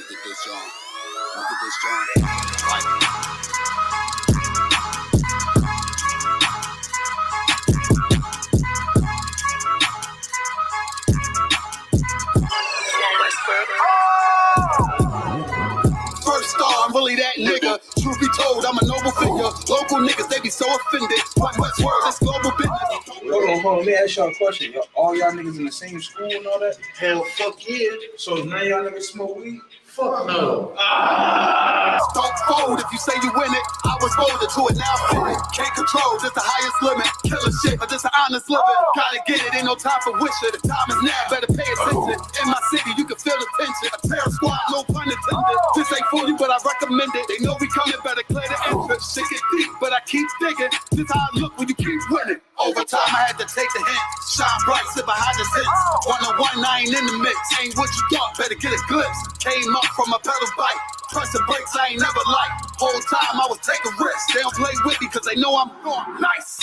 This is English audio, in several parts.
me get this John. Look at this John. First star, I'm really that nigga. Truth be told, I'm a noble figure. Local niggas, they be so offended. What word, this global business. Hold on, let me ask y'all a question. All y'all niggas in the same school and all that? Hell, fuck yeah. So none of y'all niggas smoke weed? Fuck no. Don't fold if you say you win it. I was molded to it, now fit it. Can't control, just the highest limit. Killer shit, but just an honest living. Gotta get it, ain't no time for wishing. The time is now, better pay attention. In my city, you can feel the tension. A terror squad, no pun intended. This ain't for you, but I recommend it. They know we coming, better clear the entrance. Shit get deep, but I keep digging. This how I look when you keep winning. Over time, I had to take the hint. Shine bright, sit behind the sits. 1-on-1, I ain't in the mix. Ain't what you thought, better get a glimpse. Came up from a pedal bike. Pressing brakes, I ain't never liked. Whole time I was taking risks. They don't play with me cause they know I'm going nice.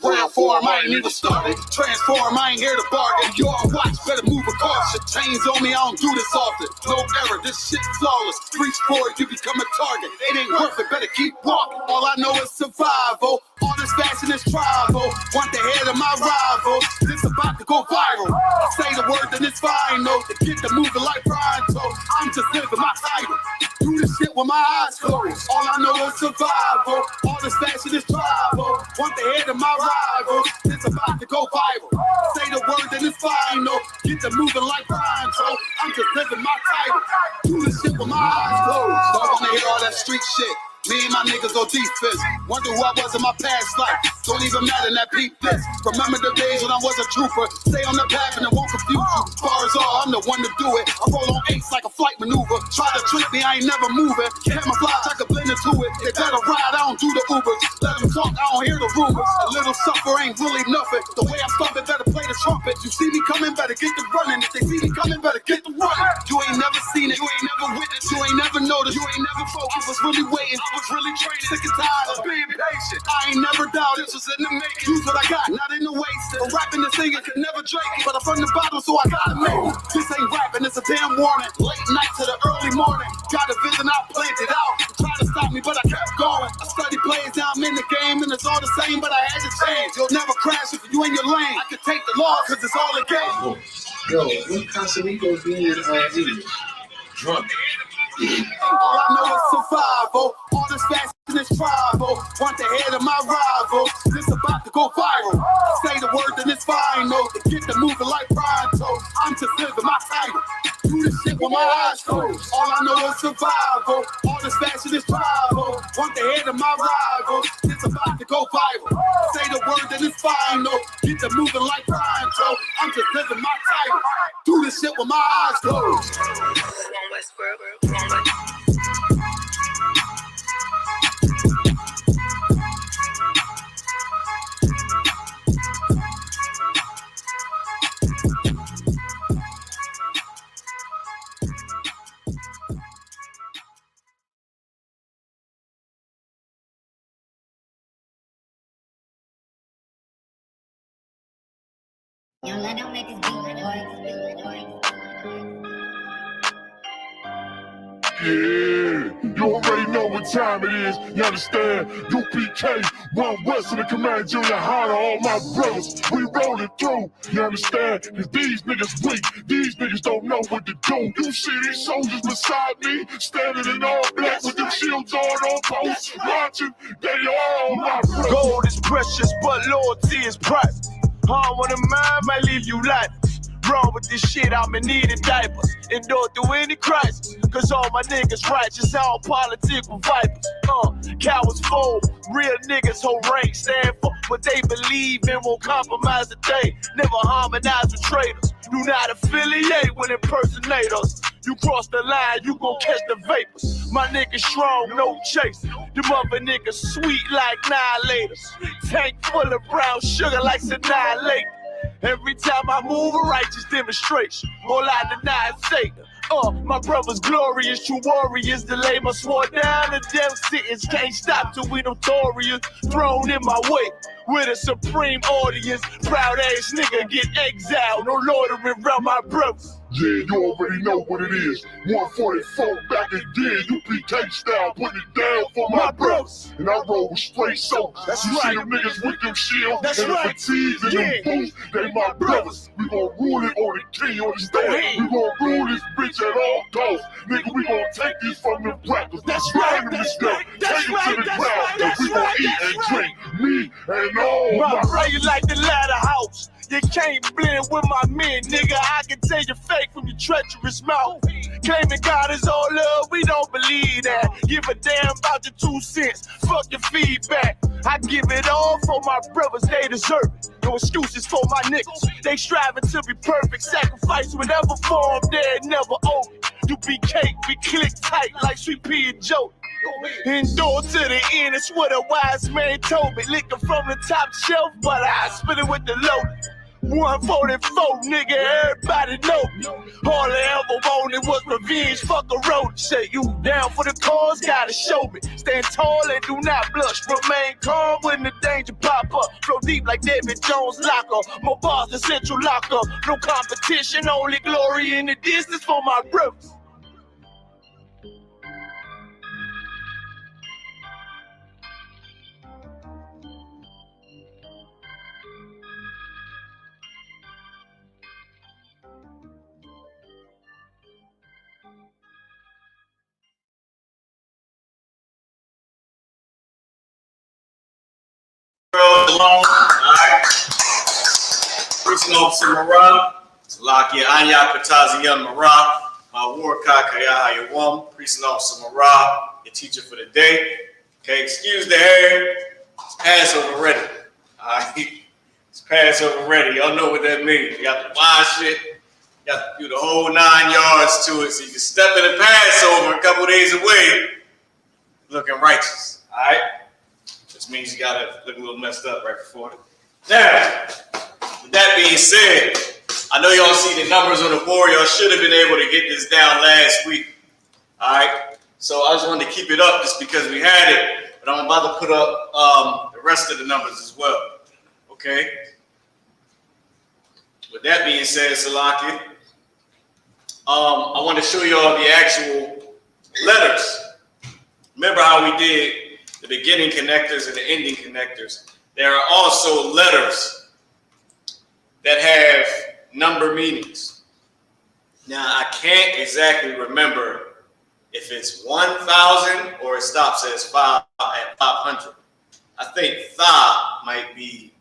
Round form, I ain't even started. Transform, I ain't here to bargain. You on watch, better move with caution. Chains on me, I don't do this often. No error, this shit flawless. Reach for it, you become a target. It ain't worth it, better keep walking. All I know is survival. All this fashion is tribal. Want the head of my rival. This about to go viral. I say the word, then it's final. To get the moving like Pronto. I'm just living my title. Do this shit with my eyes closed. All I know is survival. All this fashion is tribal. Want the head of my rival. It's about to go viral. Say the word, then it's final. Get the moving like Pronto. I'm just living my title. Do this shit with my eyes closed. Don't wanna hear all that street shit. Me and my niggas go defense. Wonder who I was in my past life. Don't even matter, that peep this. Remember the days when I was a trooper. Stay on the path and it won't confuse you. Far as all, I'm the one to do it. I roll on eights like a flight maneuver. Try to trick me, I ain't never moving. Camouflage, I can blend into it. They better ride, I don't do the Ubers. Let them talk, I don't hear the rumors. A little suffer ain't really nothing. The way I started, better play the trumpet. You see me coming, better get the running. If they see me coming, better get the running. You ain't never seen it, you ain't never witnessed, you ain't never noticed, you ain't never focused. I was really waiting. Was really training, sick and tired of being patient. I ain't never doubted, this was in the making. Use what I got, not in the wasted. Rapping and singing can never drink it, but I'm from the bottom, so I gotta make it. This ain't rapping, it's a damn warning. Late night to the early morning. Got a vision, I planned it out. Trying to stop me, but I kept going. I study plays, now I'm in the game, and it's all the same, but I had to change. You'll never crash if you in your lane. I can take the loss, cause it's all a game. Yo, when Casamigos being English? Drunk. All I know is survival. All this fashion is tribal. Want the head of my rival. This about to go viral. Say the word, then it's final. To get the moving like Pronto. I'm just living my title. Do this shit with my eyes closed. All I know is survival. All this fashion is tribal. Want the head of my rival. It's about to go viral. Say the word, then it's final. Get the moving like Pronto. I'm just living my title. Do this shit with my eyes closed. Young, I don't make this beat, Yeah, you already know what time it is, you understand? UPK, One West of the Command Junior High to all my brothers, we rolling through, you understand? Cause these niggas weak, these niggas don't know what to do. You see these soldiers beside me, standing in all black with them shields on post, watching, they all my brothers. Gold is precious, but loyalty is priceless. Harm on the mind might leave you lifeless. Wrong with this shit, I'm in need of diapers. Endure through any crisis, cause all my niggas righteous, all political vipers. Cowards fold, real niggas hold rank, stand for what they believe and won't compromise the day. Never harmonize with traitors, do not affiliate with impersonators. You cross the line, you gon' catch the vapors. My niggas strong, no chase. Them other niggas sweet like annihilators. Tank full of brown sugar like annihilate. Every time I move, a righteous demonstration. All I deny is Satan. My brother's glorious, true warriors. Delay my sword down, the death sentence can't stop till we notorious. Thrown in my way with a supreme audience. Proud ass nigga get exiled, no loitering around my brothers. Yeah, you already know what it is. 144 back again, UPK style, putting it down for my brothers. And I roll with straight soldiers. That's You right. see them niggas with them shields That's and right. the fatigues and them boots, they my brothers. We gon' rule it on the king, understand? We gon' rule this bitch at all costs. Nigga, we gon' take this from them rappers. That's right. Burn them That's to death. right. That's Take them right. to the That's ground. right. And That's we gon' right. eat That's and right. drink. Me and all My my brain like the ladder house. You can't blend with my men, nigga. I can tell you fake from your treacherous mouth. Claiming God is all love, we don't believe that. Give a damn about your 2 cents. Fuck your feedback. I give it all for my brothers, they deserve it. No excuses for my niggas. They striving to be perfect. Sacrifice whatever form they're never open. You be cake, we click tight like Sweet Pea and Joe. Endure to the end, it's what a wise man told me. Licking from the top shelf, but I spit it with the low. 144, nigga, everybody know me. All I ever wanted was revenge, fuck a road. Say you down for the cause, gotta show me. Stand tall and do not blush. Remain calm when the danger pop up. Flow deep like David Jones locker. More bars than Central Locker. No competition, only glory in the distance for my brothers. Alright. Preaching Officer Marah, Salakia Anya Patazia Marah, Warka Kaya Hayawam, Preaching Officer Marah, your teacher for the day. Okay, excuse the hair. It's Passover ready. Alright. It's Passover ready. Y'all know what that means. You got to wash it. You got to do the whole 9 yards to it so you can step in the Passover a couple days away looking righteous. Alright? Which means you gotta look a little messed up right before it. Now, with that being said, I know y'all see the numbers on the board. Y'all should have been able to get this down last week. All right. So I just wanted to keep it up just because we had it, but I'm about to put up the rest of the numbers as well. Okay. With that being said, Salaki, I want to show y'all the actual letters. Remember how we did the beginning connectors and the ending connectors? There are also letters that have number meanings. Now, I can't exactly remember if it's 1,000 or it stops at 500. I think tha might be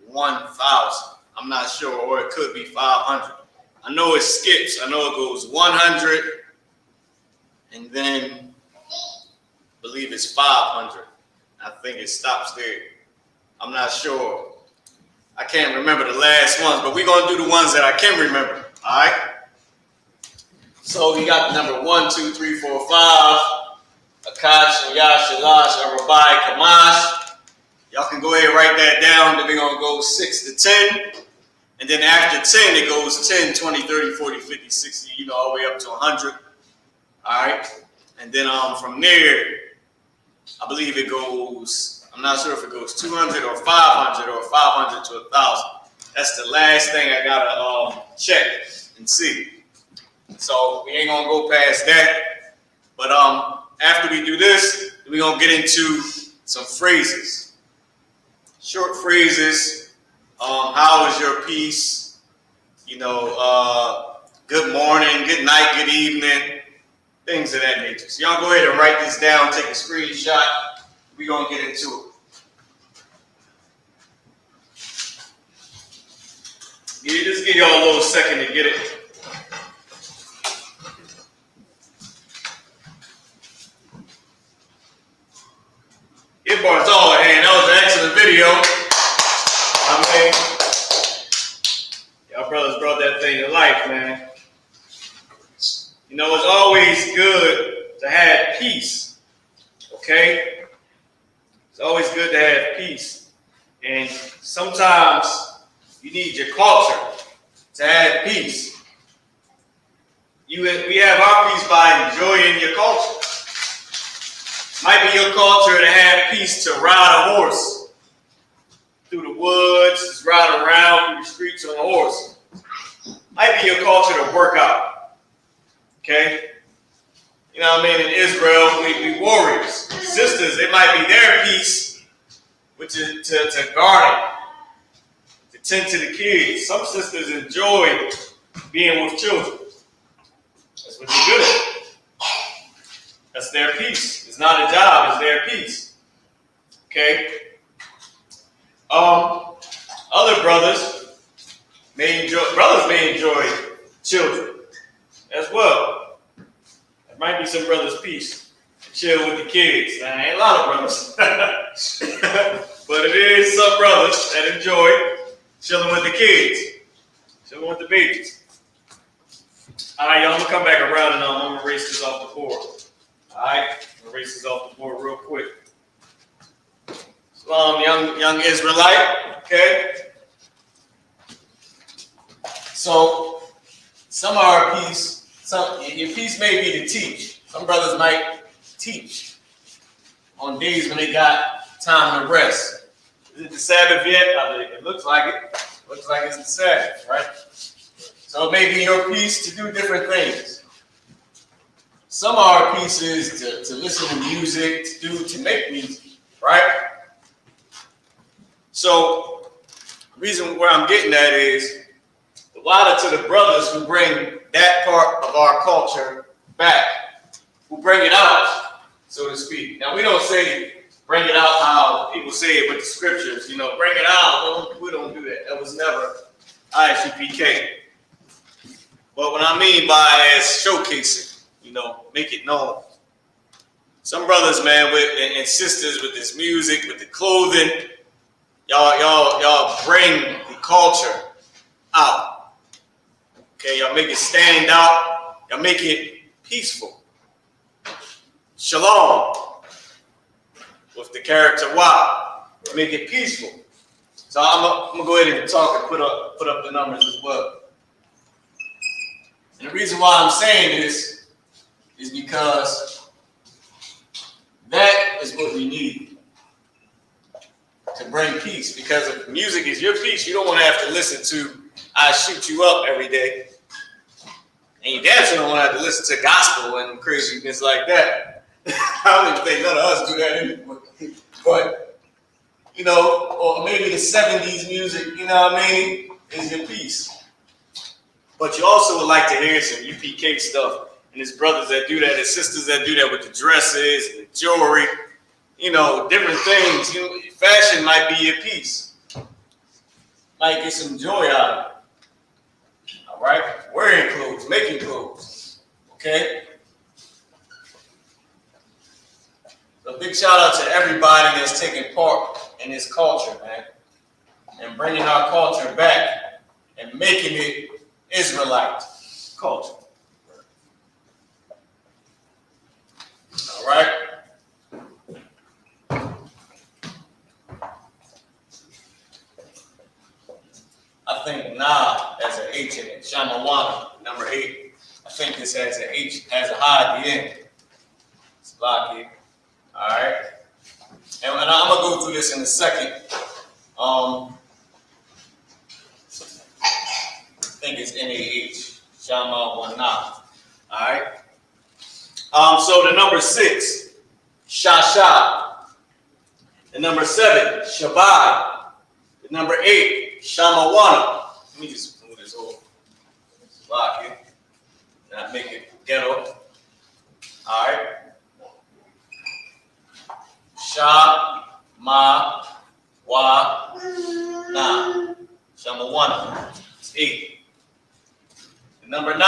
1,000. I'm not sure, or it could be 500. I know it skips. I know it goes 100, and then I believe it's 500. I think it stops there. I'm not sure. I can't remember the last ones, but we're going to do the ones that I can remember. All right? So you got the number 1, 2, 3, 4, 5. Akash, Yash, Shalash, Arabai, Kamash. Y'all can go ahead and write that down. Then we're going to go 6 to 10. And then after 10, it goes 10, 20, 30, 40, 50, 60, all the way up to 100. All right? And then from there, I believe it goes, I'm not sure if it goes 200 or 500 or 500 to 1,000. That's the last thing I gotta check and see. So we ain't gonna go past that. But after we do this, we're gonna get into some phrases. Short phrases. How was your peace? Good morning, good night, good evening. Things of that nature. So y'all go ahead and write this down, take a screenshot. We're going to get into it. Yeah, just give y'all a little second to get it. It bars all hand. That was an excellent video. Y'all brothers brought that thing to life, man. It's always good to have peace, okay? It's always good to have peace. And sometimes you need your culture to have peace. We have our peace by enjoying your culture. Might be your culture to have peace to ride a horse through the woods, just ride around through the streets on a horse. Might be your culture to work out. Okay? You know what I mean? In Israel, we warriors. Sisters, it might be their piece, which is to garden, to tend to the kids. Some sisters enjoy being with children. That's what they're good at. That's their piece. It's not a job, it's their piece. Okay? Other brothers may enjoy children as well. There might be some brothers' piece to chill with the kids. Now, ain't a lot of brothers. But it is some brothers that enjoy chilling with the kids, chilling with the babies. All right, y'all, I'm going to come back around and I'm going to erase this off the board. All right, I'm going to erase this off the board real quick. So, young Israelite, okay? So, some of our piece, your piece may be to teach. Some brothers might teach on days when they got time to rest. Is it the Sabbath yet? It looks like it. Looks like it's the Sabbath, right? So it may be your piece to do different things. Some of our pieces to listen to music, to make music, right? So the reason where I'm getting at is a lot to the brothers who bring that part of our culture back, who bring it out, so to speak. Now we don't say bring it out how people say it with the scriptures, bring it out. We don't do that. That was never Isupk. But what I mean by as showcasing, make it known. Some brothers, man, and sisters with this music, with the clothing, y'all bring the culture out. Okay, y'all make it stand out. Y'all make it peaceful. Shalom. With the character Y. Make it peaceful. So I'm gonna go ahead and talk and put up the numbers as well. And the reason why I'm saying this is because that is what we need to bring peace. Because if music is your peace, you don't want to have to listen to I Shoot You Up every day. And you damn sure don't want to have to listen to gospel and craziness like that. I don't even think none of us do that anymore. But, or maybe the 70s music, is your piece. But you also would like to hear some UPK stuff. And there's brothers that do that, there's sisters that do that with the dresses and the jewelry, different things. Fashion might be your piece. Might get some joy out of it. All right? Wearing clothes, making clothes. Okay? So big shout out to everybody that's taking part in this culture, man. And bringing our culture back and making it Israelite culture. All right? I think Nah has an H in it. Shamawana, number 8. I think this has an H, has a high at the end. It's blocky. All right? And I'm going to go through this in a second. I think it's NAH. Shamawana. All right? So the number 6, Shasha. The number 7, Shabbat. The number 8, Shamawana. Let me just move this over. Block it. Not make it ghetto. All right. Sha, ma, wa, na. Shamawana. It's 8. The number 9,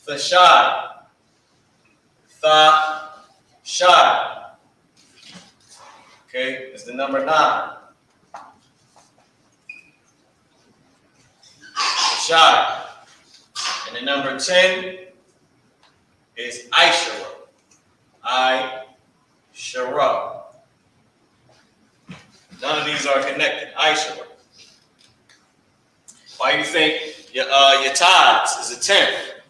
Thashai. Thashai. Okay, it's the number 9. Thashai. And the number 10 is Ishara. Ishara. None of these are connected. Ishara. Why do you think your tithes is a 10th?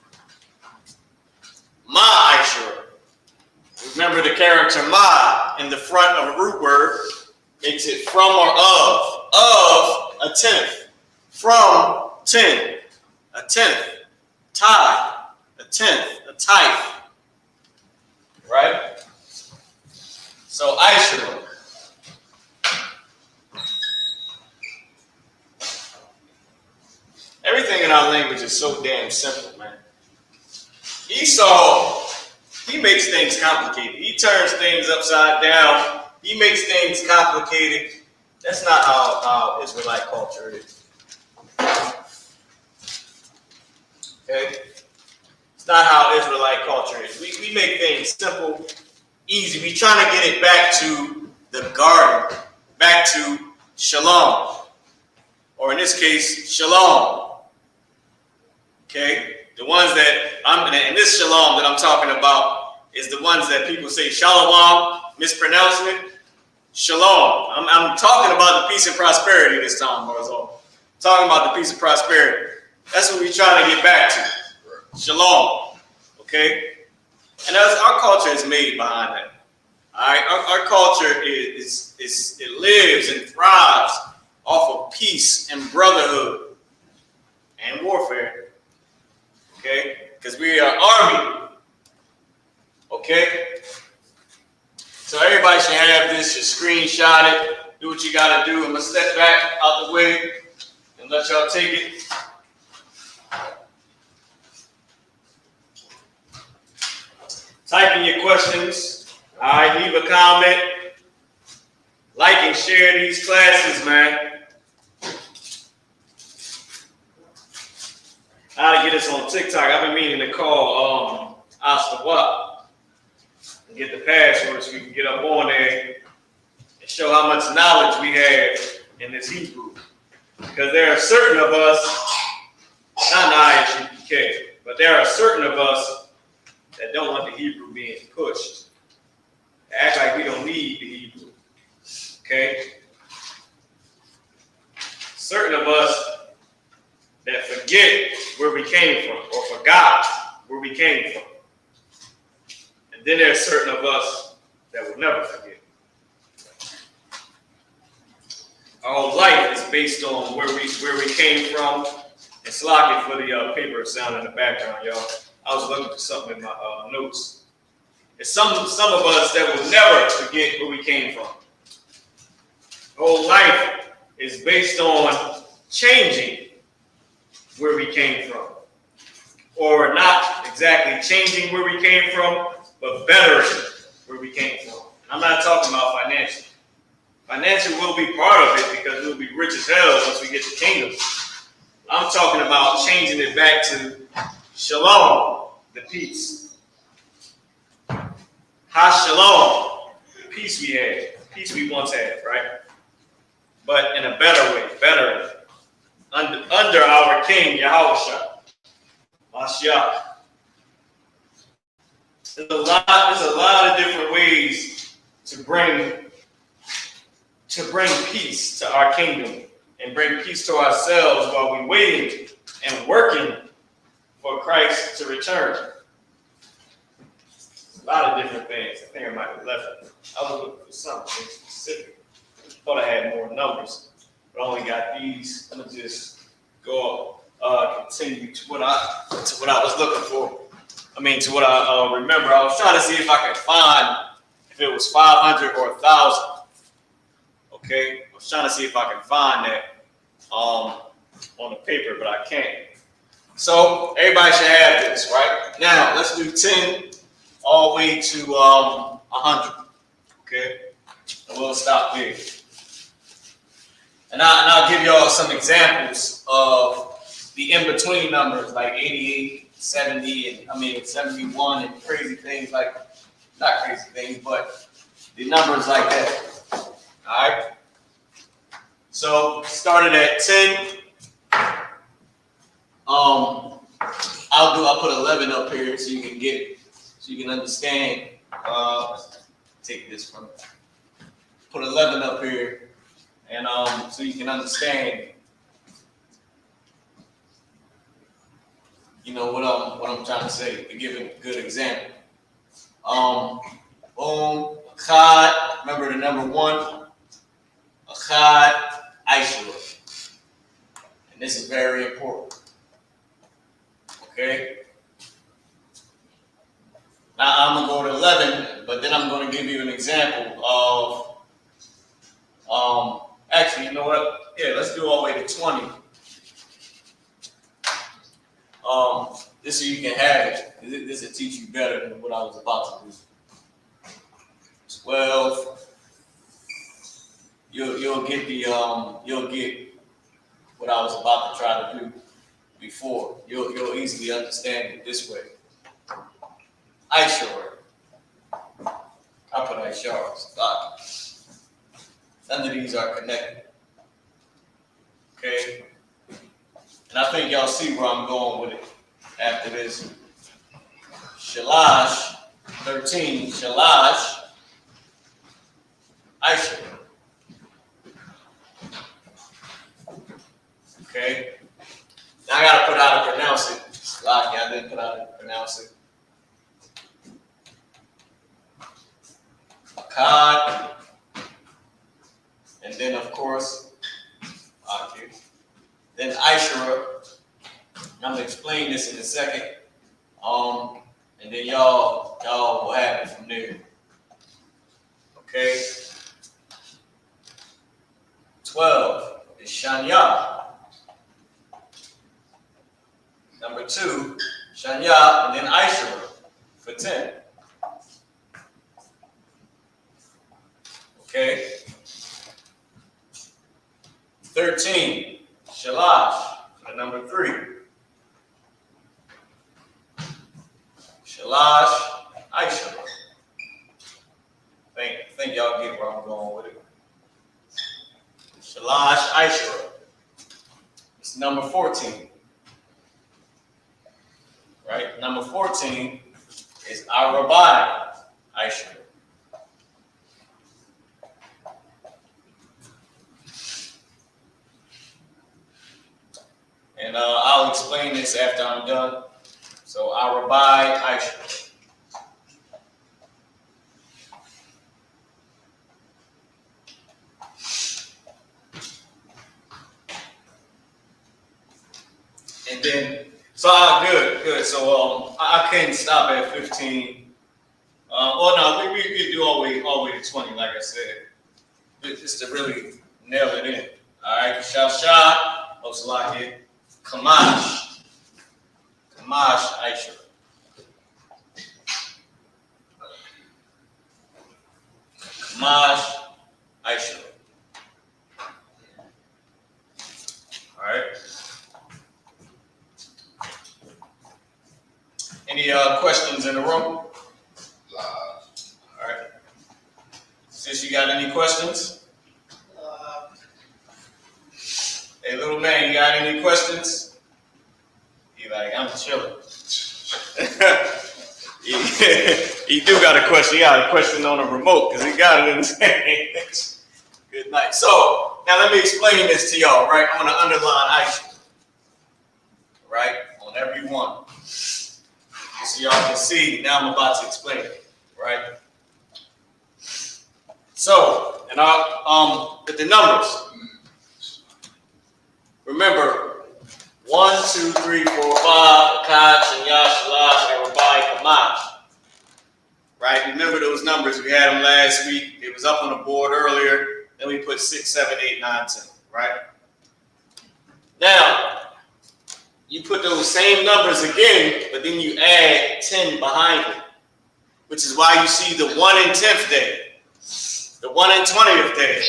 Ma Ishara. Remember the character ma in the front of a root word makes it from or of. Of a 10th. From 10, a tenth, tithe, a tenth, a tithe, right? So Isupk. Everything in our language is so damn simple, man. Esau, he makes things complicated. He turns things upside down. He makes things complicated. That's not how Israelite culture is. Okay? It's not how Israelite culture is. We make things simple, easy. We trying to get it back to the garden, back to shalom, or in this case, shalom. Okay? The ones that and this shalom that I'm talking about is the ones that people say shalom, mispronouncing it. Shalom. I'm talking about the peace and prosperity this time, Barzal. Talking about the peace and prosperity. That's what we're trying to get back to. Shalom. Okay? And our culture is made behind that. All right? Our culture it lives and thrives off of peace and brotherhood and warfare. Okay? Because we are army. Okay? So everybody should have this, just screenshot it, do what you gotta do. I'm gonna step back out the way and let y'all take it. Type in your questions. All right, leave a comment. Like and share these classes, man. How to get us on TikTok. I've been meaning to call Isupk and get the password so we can get up on there and show how much knowledge we have in this Hebrew. Because there are certain of us, not Isupk, but there are certain of us that don't want the Hebrew being pushed. They act like we don't need the Hebrew. Okay? Certain of us that forget where we came from or forgot where we came from. And then there are certain of us that will never forget. Our whole life is based on where we came from. And slack it for the paper sound in the background, y'all. I was looking for something in my notes. It's some of us that will never forget where we came from. Our whole life is based on changing where we came from. Or not exactly changing where we came from, but bettering where we came from. I'm not talking about financial. Financial will be part of it because we'll be rich as hell once we get the kingdom. I'm talking about changing it back to shalom, the peace. Ha-shalom, the peace we had, the peace we once had, right? But in a better way, better under our King, Yahushua, Mashiach. There's a lot of different ways to bring peace to our kingdom and bring peace to ourselves while we're waiting and working for Christ to return. A lot of different things. I think I might have left it. I was looking for something specific. Thought I had more numbers, but I only got these. I'm gonna just go continue to what I was looking for. To what I remember. I was trying to see if I could find if it was 500 or 1,000. Okay, I was trying to see if I can find that on the paper, but I can't. So everybody should have this, right? Now let's do 10 all the way to 100. Okay, and we'll stop there. And I'll give y'all some examples of the in-between numbers like 88, 70, and 71, and crazy things like, not crazy things, but the numbers like that. All right. So started at 10. I'll put 11 up here so you can get it, so you can understand. Take this from. Put 11 up here, and so you can understand. What I'm trying to say, to give a good example. Boom, Achad, remember the number 1? Achad, Isupk. And And this is very important. Okay? Now I'm going to go to 11, but then I'm going to give you an example of, actually, you know what? Yeah, let's do all the way to 20. This so you can have it. This will teach you better than what I was about to do. 12. You'll get the you'll get what I was about to try to do before. You'll easily understand it this way. Isupk. I put Isupk. None of these are connected. Okay? And I think y'all see where I'm going with it after this. Shalash, 13, Shalash, Isupk. Okay? Now I gotta put how to pronounce it. Lucky I didn't put how to pronounce it. Akkad. And then of course, okay. Then Isupk. I'm gonna explain this in a second. And then y'all will have it from there. Okay. 12 is Shanya. Number 2, Shanya, and then Isupk for 10. Okay. 13, Shalash for number 3. Shalash, Isupk. Think y'all get where I'm going with it. Shalash, Isupk. It's number 14. Right? Number 14 is Arabai, Isupk. And I'll explain this after I'm done. So Arabai, Isupk. And then, so good. So I couldn't stop at 15. Well, no, we could do all the way to 20, like I said, just to really nail it in. All right, Shasha, Oslaki, Kamash, Isupk. Kamash, Isupk. All right. Any questions in the room? All right. Sis, you got any questions? Hey, little man, you got any questions? He like, I'm chilling. He do got a question. He got a question on the remote because he got it in his hand. Good night. So, now let me explain this to y'all, right? I'm going to underline Isupk. Right? On every one. So y'all can see, now I'm about to explain it, right? So, and with the numbers, remember, 1, 2, 3, 4, 5, Akkad, Shanya, Shalash, Arabai, Kamash. Right? Remember those numbers, we had them last week. It was up on the board earlier. Then we put 6, 7, 8, 9, 10, right? Now, you put those same numbers again, but then you add 10 behind it, which is why you see the 1 and 10th day, the 1 and 20th day,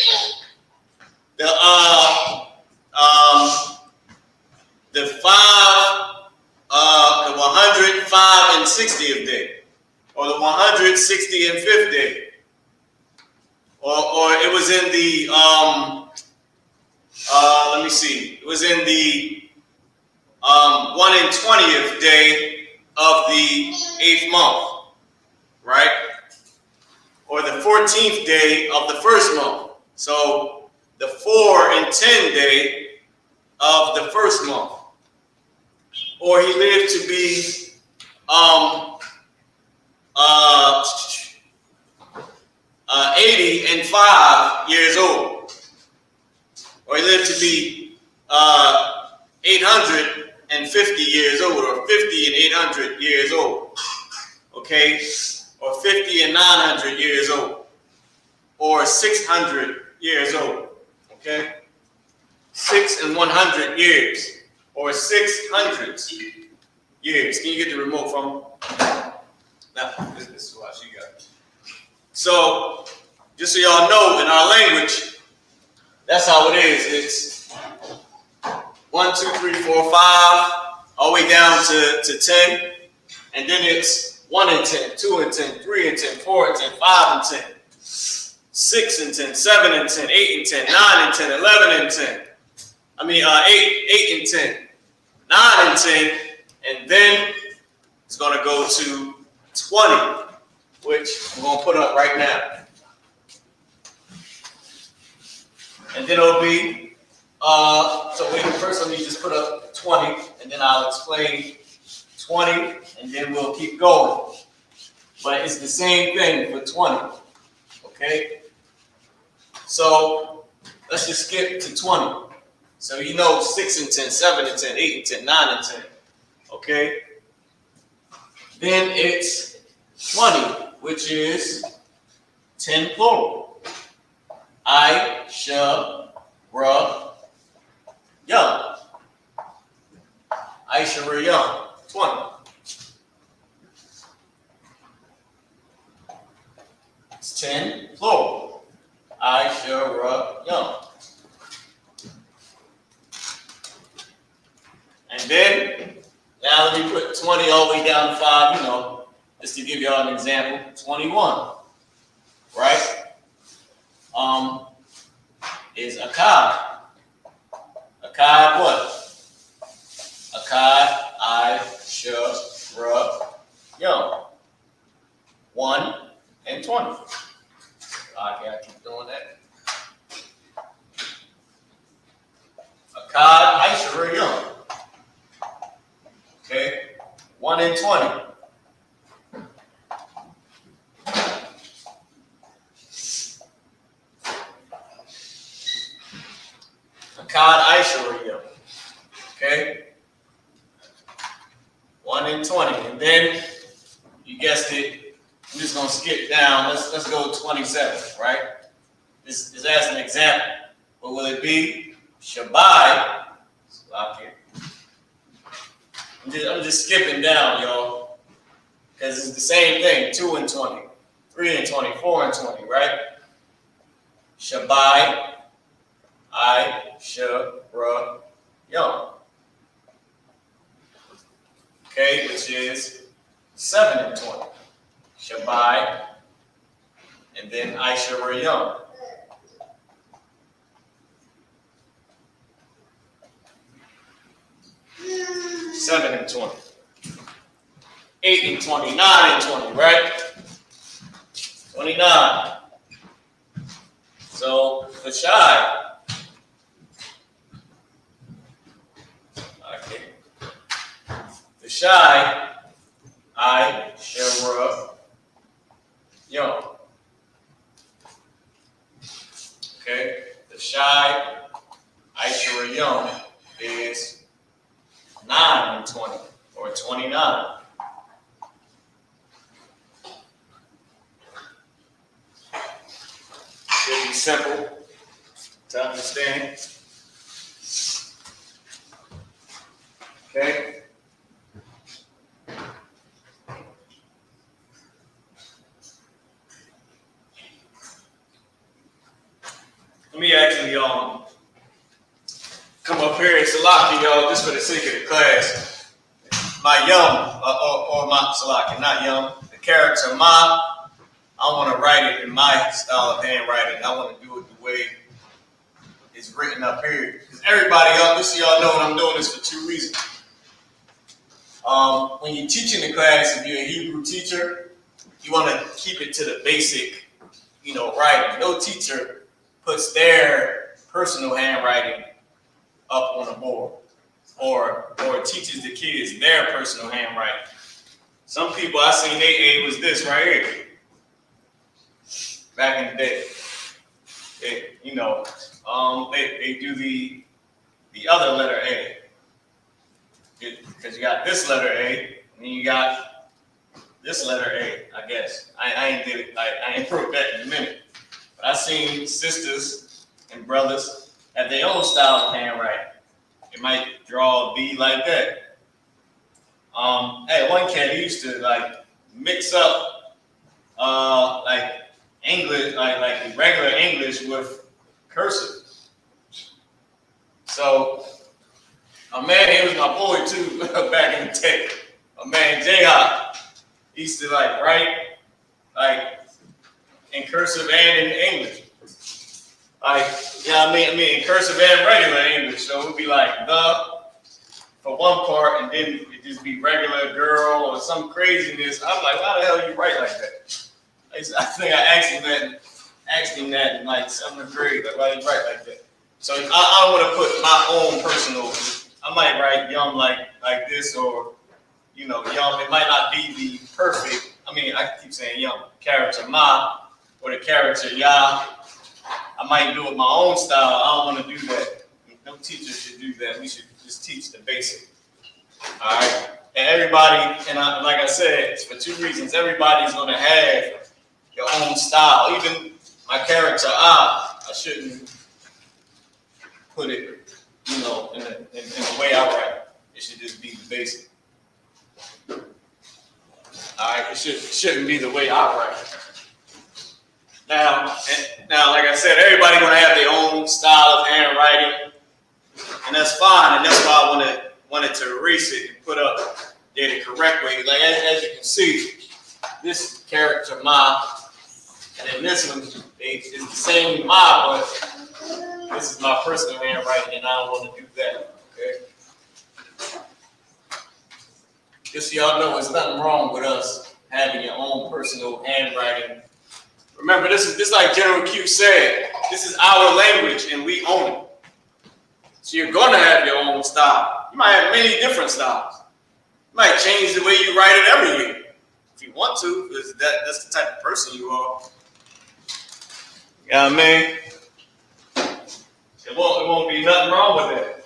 the 105 and 60th day, or the 160 and 5th day, or it was in the let me see, it was in the 1 and 20th day of the 8th month, right? Or the 14th day of the 1st month. So the 4 and 10 day of the 1st month. Or he lived to be 85 years old. Or he lived to be 850 years old, or 50 and 800 years old, okay? Or 50 and 900 years old, or 600 years old, okay? 6 and 100 years, or 600 years. Can you get the remote from him? Now, this is what she got. So, just so y'all know, in our language, that's how it is. It's 1, 2, 3, 4, 5, all the way down to 10. And then it's 1 and 10, 2 and 10, 3 and 10, 4 and 10, 5 and 10, 6 and 10, 7 and 10, 8 and 10, 9 and 10, 11 and 10. 8 and 10, 9 and 10, and then it's going to go to 20, which I'm going to put up right now. And then it'll be, first let me just put up 20, and then I'll explain 20, and then we'll keep going. But it's the same thing for 20, okay? So let's just skip to 20. So you know 6 and 10, 7 and 10, 8 and 10, 9 and 10, okay? Then it's 20, which is 10 plural. I, shall, ra, young. I, shall, ra, young. 20. It's 10 plural. I, shall, ra, young. And then, now let me put 20 all the way down to 5, just to give y'all an example. 21, right? Is Akkad. Akkad what? Akkad, I, shall, ra, young. 1 and 20. Okay, I keep doing that. Akkad, I, shall, ra, young. Okay, 1 and 20. Akkad Aisha, okay, 1 and 20, and then you guessed it. I'm just gonna skip down. Let's go 27, right? This is as an example. What will it be? Shabbai. I'm just skipping down, y'all, because it's the same thing. 2 and 20, 3 and 20, 4 and 20, right? Shabbai. I, shall, ra, young. Okay, which is 7 and 20. Shabbai, and then I, shall, ra, young. Seven and 20. 8 and 20, 9 and 20, right? 29. So the shy. The shy, I, shall, ra, young. Okay, the shy, I, shall, ra, young is 9 and 20, or 29. Should be simple to understand. Okay. Let me actually come up here and Salaki, y'all, just for the sake of the class. My or my Salaki, not Yum, the character Ma, I want to write it in my style of handwriting. I want to do it the way it's written up here. Because everybody else, just so y'all know what I'm doing this for 2 reasons. When you're teaching the class, if you're a Hebrew teacher, you want to keep it to the basic, writing. No teacher puts their personal handwriting up on the board, or teaches the kids their personal handwriting. Some people I seen their A was this right here. Back in the day, they do the other letter A. because you got this letter A, and then you got this letter A, I guess. I ain't did it, I ain't proved that in a minute. But I seen sisters and brothers have their own style of handwriting. They might draw a B like that. Hey, one cat he used to like mix up like English, like regular English with cursive. So a man, he was my boy too back in the day. A man, Jayhawk, used to like write like in cursive and in English. Like, yeah, I mean in cursive and regular English. So it would be like the for one part, and then it just be regular girl or some craziness. I'm like, why the hell you write like that? I think I asked him that in like 7th grade, like why you write like that? So I don't want to put my own personal. I might write Yum like this, or you know, Yum. It might not be the perfect. I mean, I keep saying Yum character Ma or the character Ya. I might do it my own style. I don't want to do that. No teacher should do that. We should just teach the basic. All right. And everybody, and like I said, it's for 2 reasons. Everybody's going to have your own style. Even my character I shouldn't put it, you know, in the way I write. It should just be the basic. All right. It shouldn't be the way I write. Now, like I said, everybody's going to have their own style of handwriting. And that's fine, and that's why I wanted to erase it and put up there the correct way. Like as you can see, this character Ma, and then this one is the same Ma, but this is my personal handwriting, and I don't want to do that. Okay. Just so y'all know, there's nothing wrong with us having your own personal handwriting. Remember, this is like General Q said. This is our language, and we own it. So you're going to have your own style. You might have many different styles. You might change the way you write it every year if you want to, because that's the type of person you are. You know what I mean? It won't be nothing wrong with that.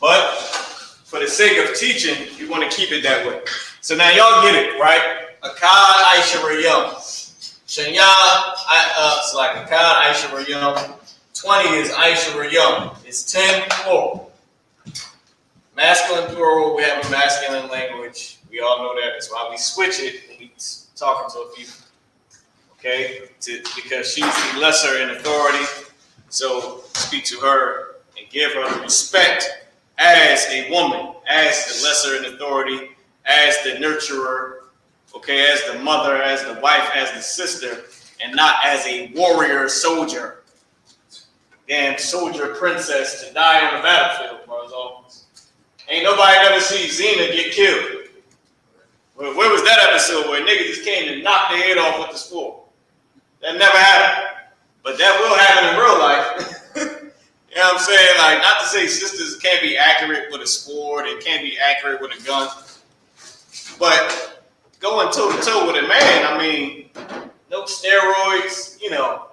But for the sake of teaching, you want to keep it that way. So now y'all get it, right? Akkad, Aisha, Rayum. Shanya, it's like Akkad, Aisha, Rayum. 20 is Aisha, Rayum. It's 10 plural. Masculine plural, we have a masculine language. We all know that. That's why we switch it when we talking to a female. Okay? Because she's the lesser in authority. So speak to her and give her the respect as a woman, as the lesser in authority, as the nurturer, okay, as the mother, as the wife, as the sister, and not as a warrior soldier. Damn soldier princess to die on the battlefield, brothers. Ain't nobody ever see Xena get killed. Where was that episode where niggas just came and knocked their head off with the sword? That never happened. But that will happen in real life. You know what I'm saying? Like, not to say sisters can't be accurate with a sword and can't be accurate with a gun. But going toe to toe with a man, I mean, no steroids, you know.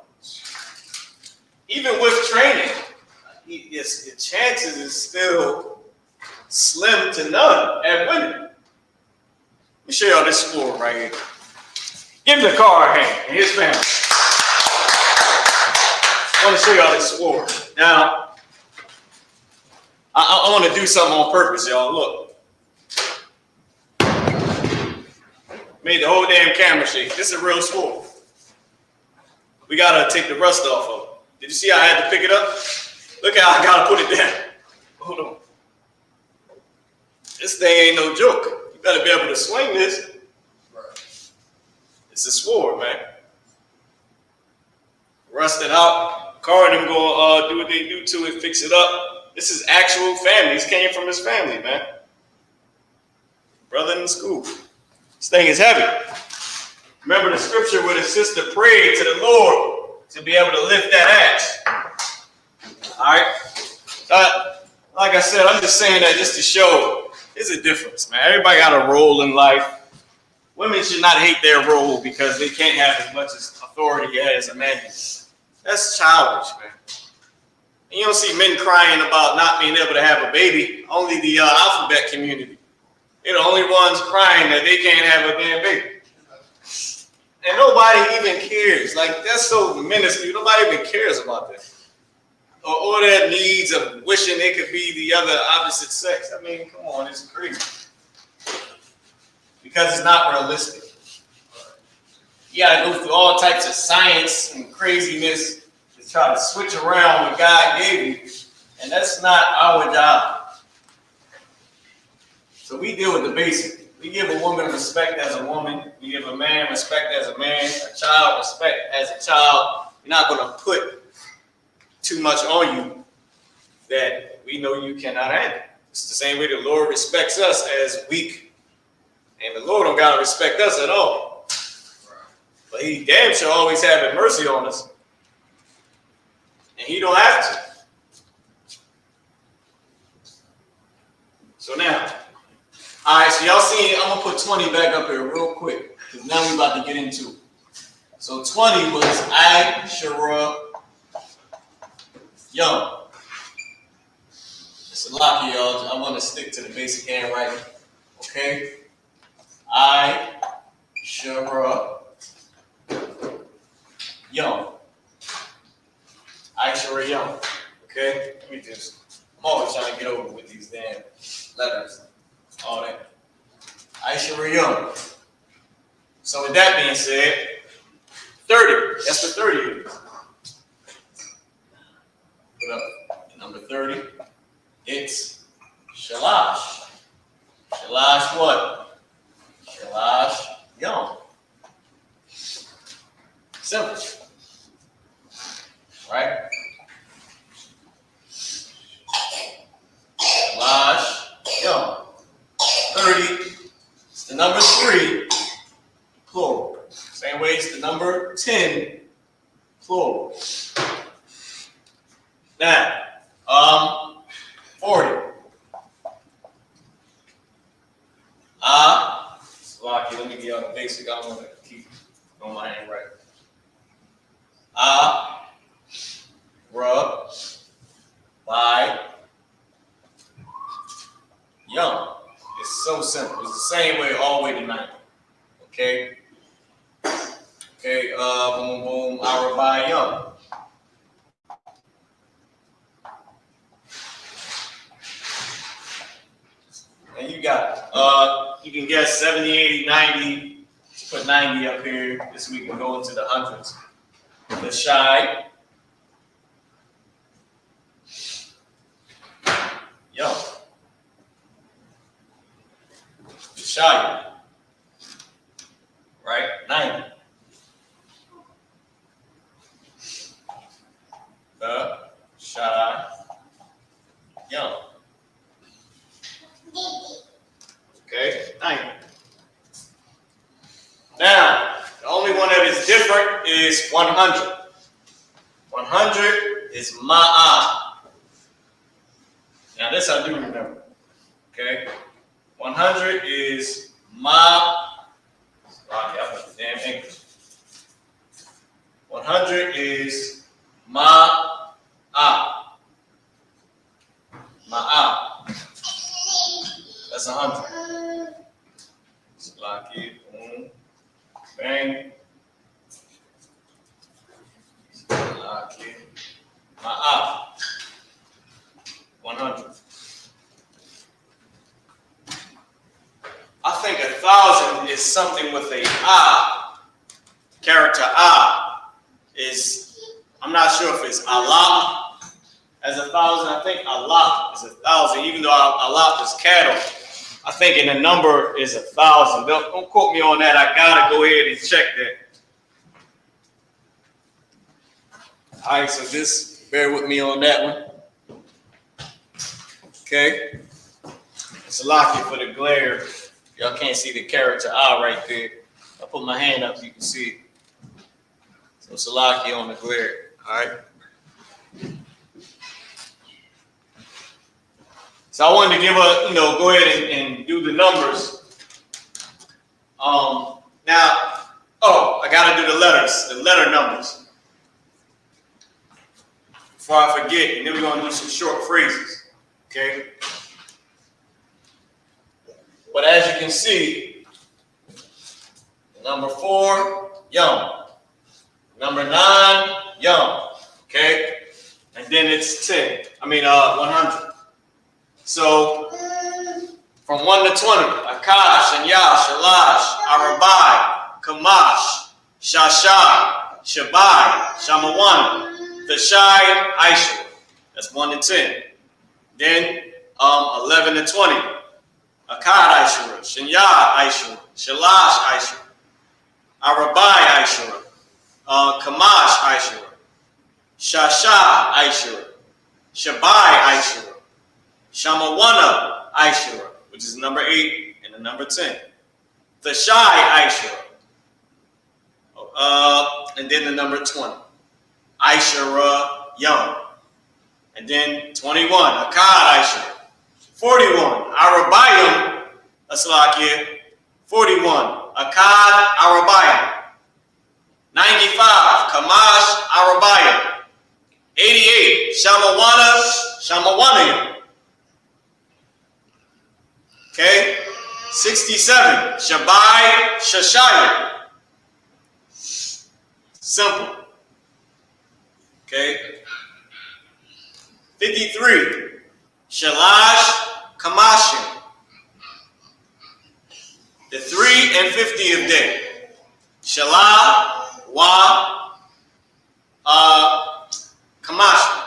Even with training, the chances is still slim to none at winning. Let me show y'all this sword right here. Give him the car a hand and his family. I want to show y'all this sword. Now, I want to do something on purpose, y'all. Look. Made the whole damn camera shake. This is a real sword. We gotta take the rust off of it. Did you see how I had to pick it up? Look how I gotta put it down. Hold on. This thing ain't no joke. You better be able to swing this. It's a sword, man. Rust it out. Car and them go do what they do to it, fix it up. This is actual family. This came from his family, man. Brother in school. This thing is heavy. Remember the scripture where the sister prayed to the Lord to be able to lift that axe. All right. Like I said, I'm just saying that just to show there's a difference, man. Everybody got a role in life. Women should not hate their role because they can't have as much authority as a man. That's childish, man. And you don't see men crying about not being able to have a baby. Only the alphabet community. They're the only ones crying that they can't have a damn baby. And nobody even cares. Like, that's so minuscule. Nobody even cares about that. Or their needs of wishing they could be the other opposite sex. I mean, come on, it's crazy. Because it's not realistic. You gotta go through all types of science and craziness to try to switch around what God gave you. And that's not our job. So we deal with the basic. We give a woman respect as a woman. We give a man respect as a man. A child respect as a child. We're not going to put too much on you that we know you cannot handle. It's the same way the Lord respects us as weak. And the Lord don't got to respect us at all. But he damn sure always having mercy on us. And he don't have to. So now, all right, so y'all see, I'm going to put 20 back up here real quick, because now we're about to get into it. So 20 was Ishara Young. It's a lot here, y'all. I want to stick to the basic handwriting, okay? Ishara Young. Ishara Young, okay? Let me just, I'm always trying to get over with these damn letters. All that. Ishara Young. So with that being said, 30. That's the 30. Put up number 30. It's Shalash. Shalash what? Shalash Young. Simple. Right? Shalash Young. 30, it's the number 3, plural. Same way it's the number 10, plural. Now, 40. Slocky, let me get on the basic. I want to keep on my hand right. By, Young. It's so simple. It's the same way all the way to 90. Okay? Okay, boom, boom, Arabai Young. And you got it. You can guess 70, 80, 90. Put 90 up here. This we can go into the hundreds. The Shy Young. Shai, right? 90. The Shai Young. Okay, 90. Now, the only one that is different is 100. 100 is Ma'a. Now, this I do remember. Okay? 100 is I put the damn English. 100 is Ma'a. That's 100. Slocky, boom, bang. Slocky, Ma'a. 100. I think 1,000 is something with a character is, I'm not sure if it's Allah as 1,000. I think Allah is 1,000, even though Allah is cattle. I think in the number is 1,000. Don't quote me on that. I gotta go ahead and check that. All right, so just bear with me on that one. Okay. It's a locket for the glare. Y'all can't see the character right there. I put my hand up, you can see it. So Salaki on the glare, all right? So I wanted to give go ahead and do the numbers. I gotta do the letters, the letter numbers. before I forget, and then we're gonna do some short phrases. Okay? But as you can see, number 4, young. Number 9, young. Okay? And then it's 100. So from 1 to 20, Akash, Anyash, Shalash, Arabai, Kamash, Shashai, Shabai, Shamawana, Thashai, Aisha. That's 1 to 10. Then 11 to 20, Akkad Aishura, Shinyad Aishura, Shalash Aishura, Arabai Aishura, Kamash Aishura, Shasha Aishura, Shabai Aishura, Shamawana Aishura, which is number 8 and the number 10. Thashai Aishura, and then the number 20. Aishura Young. And then 21, Akkad Aishura. 41, Arabayim Aslakia. 41, Akkad Arabayim. 95, Kamash Arabayim. 88, Shamawana. Okay? 67, Shabai Shashaya. Simple. Okay? 53, Shalash Kamashim. The 3 and 50th day. Shalah Wa Kamashim.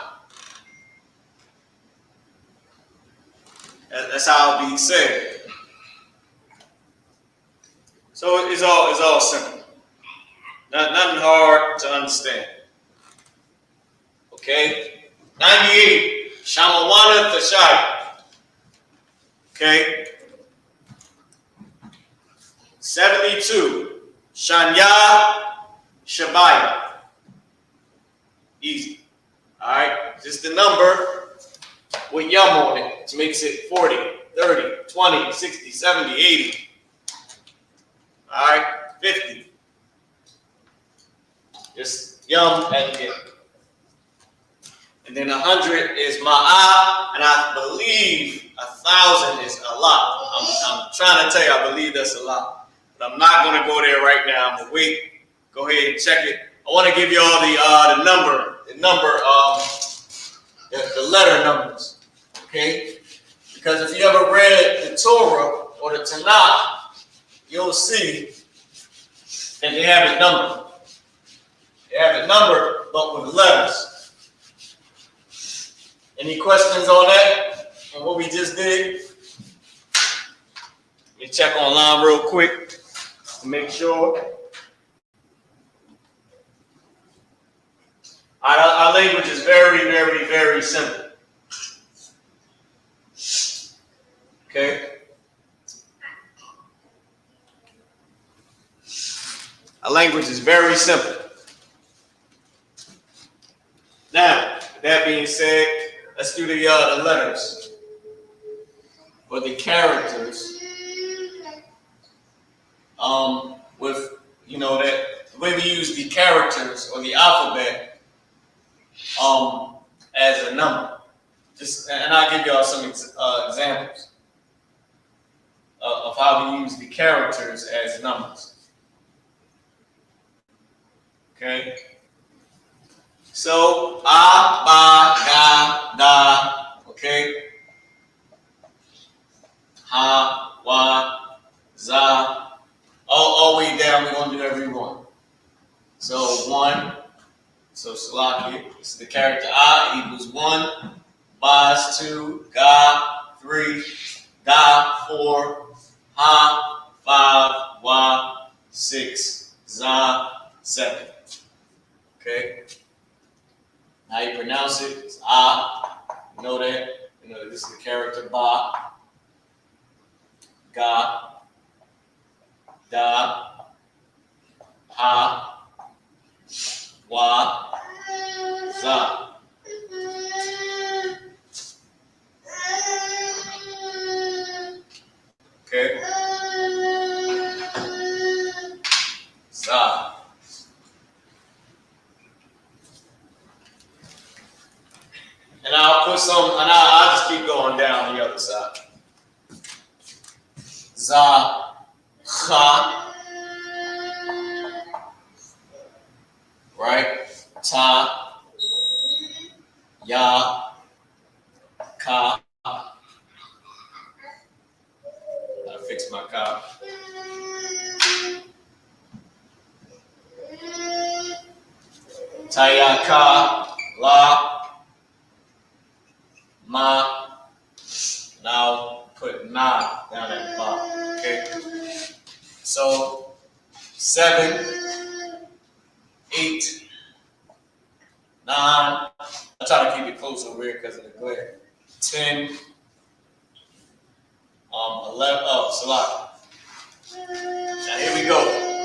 That's how it'll be said. So it's all simple. Nothing hard to understand. Okay? 98, Shamawana Thashai. Okay? 72, Shanya Shabaya. Easy. Alright? Just the number with yum on it, which makes it 40, 30, 20, 60, 70, 80. Alright? 50. Just yum at the end. And then 100 is ma'ah, and I believe 1,000 is a lot. I'm trying to tell you, I believe that's a lot. But I'm not going to go there right now. I'm going to wait. Go ahead and check it. I want to give you all the letter numbers. Okay? Because if you ever read the Torah or the Tanakh, you'll see that they have it numbered. They have it numbered, but with letters. Any questions on that? On what we just did? Let me check online real quick to make sure. Our language is very, very, very simple. Okay? Our language is very simple. Now, with that being said, let's do the letters or the characters. With that the way we use the characters or the alphabet as a number. And I'll give y'all some examples of how we use the characters as numbers. Okay. So, a, ba, ga, da, okay? Ha, wa, za. All the way down, we're going to do every one. So, 1. So, Salaki, this is the character a equals 1. Ba is 2. Ga, 3. Da, 4. Ha, 5. Wa, 6. Za, 7. Okay? How you pronounce it? It's a. You know that. This is the character ba. Ga. Da. Ha. Wa. Za. Okay. Za. side. Za, cha, right? Ta, ya, ka. I fix my ka. Tayaka, la, ma. Now put na down at the bottom. Okay. So 7, 8, 9. I try to keep it close over here because of the glare. 10, 11. Oh, Salah. Now here we go.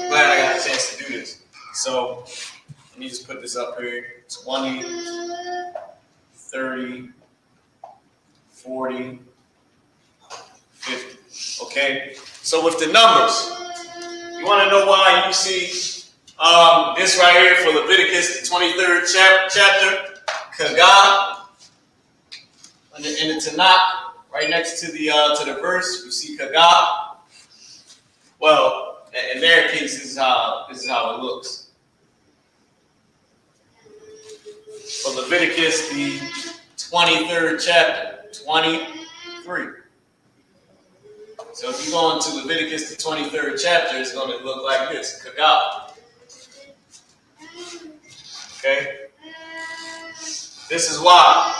Glad I got a chance to do this. So let me just put this up here. 20, 30, 40, 50. Okay. So with the numbers, you want to know why you see this right here for Leviticus, the 23rd chapter, Kagah, in the Tanakh, right next to the verse, you see Kagah. Well, in their case, this is how it looks. For Leviticus, the 23rd chapter, 23. So if you go into Leviticus, the 23rd chapter, it's going to look like this, Kagah. Okay? This is why.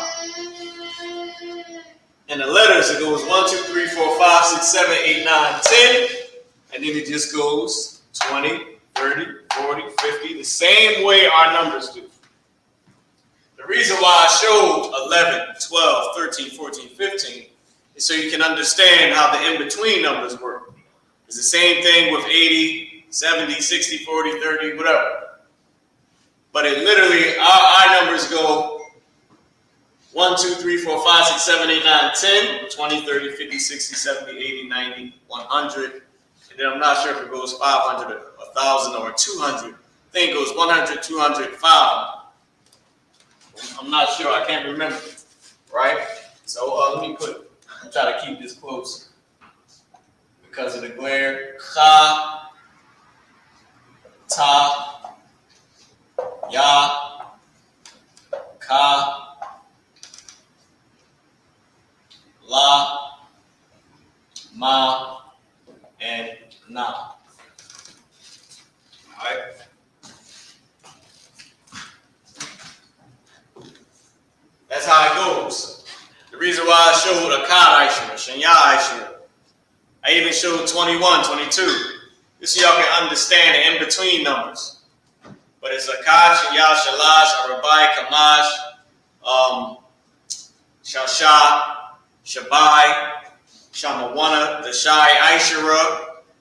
In the letters, it goes 1, 2, 3, 4, 5, 6, 7, 8, 9, 10. And then it just goes 20, 30, 40, 50, the same way our numbers do. The reason why I showed 11, 12, 13, 14, 15 is so you can understand how the in-between numbers work. It's the same thing with 80, 70, 60, 40, 30, whatever. But it literally, our numbers go 1, 2, 3, 4, 5, 6, 7, 8, 9, 10, 20, 30, 50, 60, 70, 80, 90, 100. And then I'm not sure if it goes 500 or 1,000 or 200. I think it goes 100, 200, 500. I'm not sure. I can't remember. Right? So let me try to keep this close because of the glare. Cha, ta, ya, ka, la, ma, and na. All right. That's how it goes. The reason why I showed Akkad Aishra, Shanya Aishra, I even showed 21, 22. Just so y'all can understand the in-between numbers. But it's Akkad, Shanya, Shalash, Arabai, Kamash, Shasha, Shabai, Shamawana, Dashai, Aishra,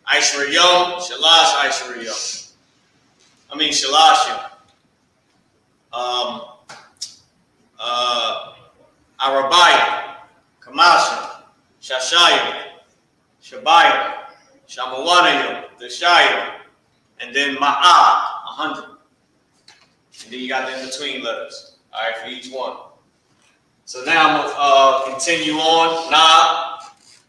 Aishrayam, Shalash, Aishrayam. Shalashim. Arabai, Kamasha, Shashayim, Shabayim, Shamawanayim, Dashayim, and then Ma'ah, 100. And then you got the in-between letters, all right, for each one. So now I'm going to continue on. Nah.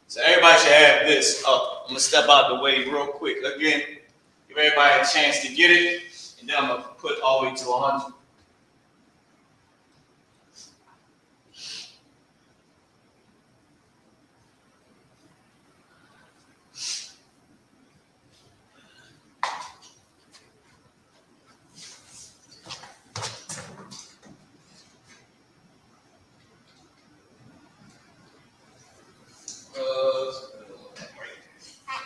So everybody should have this up. I'm going to step out the way real quick. Again, give everybody a chance to get it, and then I'm going to put all the way to 100.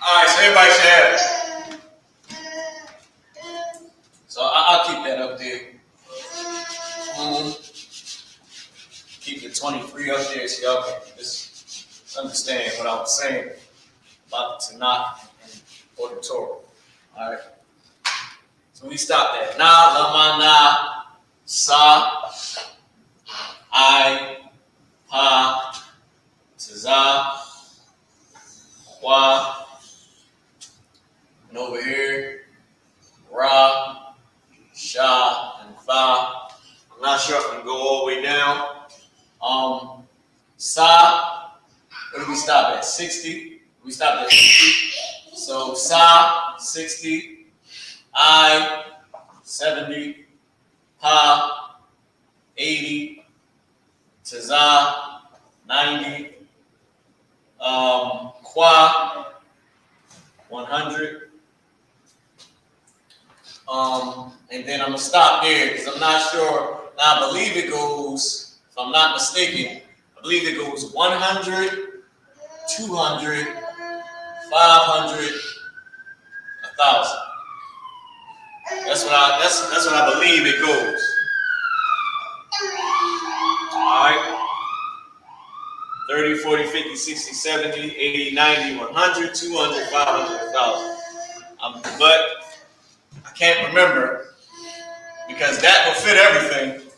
All right, so everybody should have it. So I'll keep that up there. Keep the 23 up there so y'all can just understand what I'm saying about the Tanakh or the Torah. All right. So we stop there. Na, lama, na, sa, I, pa, tza, wa. And over here, Ra, Sha, and Fa. I'm not sure if I can go all the way down. Sa, it'll we stop at 60. We stopped at 60. So Sa 60, I 70, Pa 80, Taza 90, Kwa 100. And then I'm gonna stop there because I'm not sure. Now I believe it goes, if I'm not mistaken, I believe it goes 100, 200, 500, 1,000. That's what I believe it goes. All right. 30, 40, 50, 60, 70, 80, 90, 100, 200, 500, 1,000. But I can't remember because that will fit everything.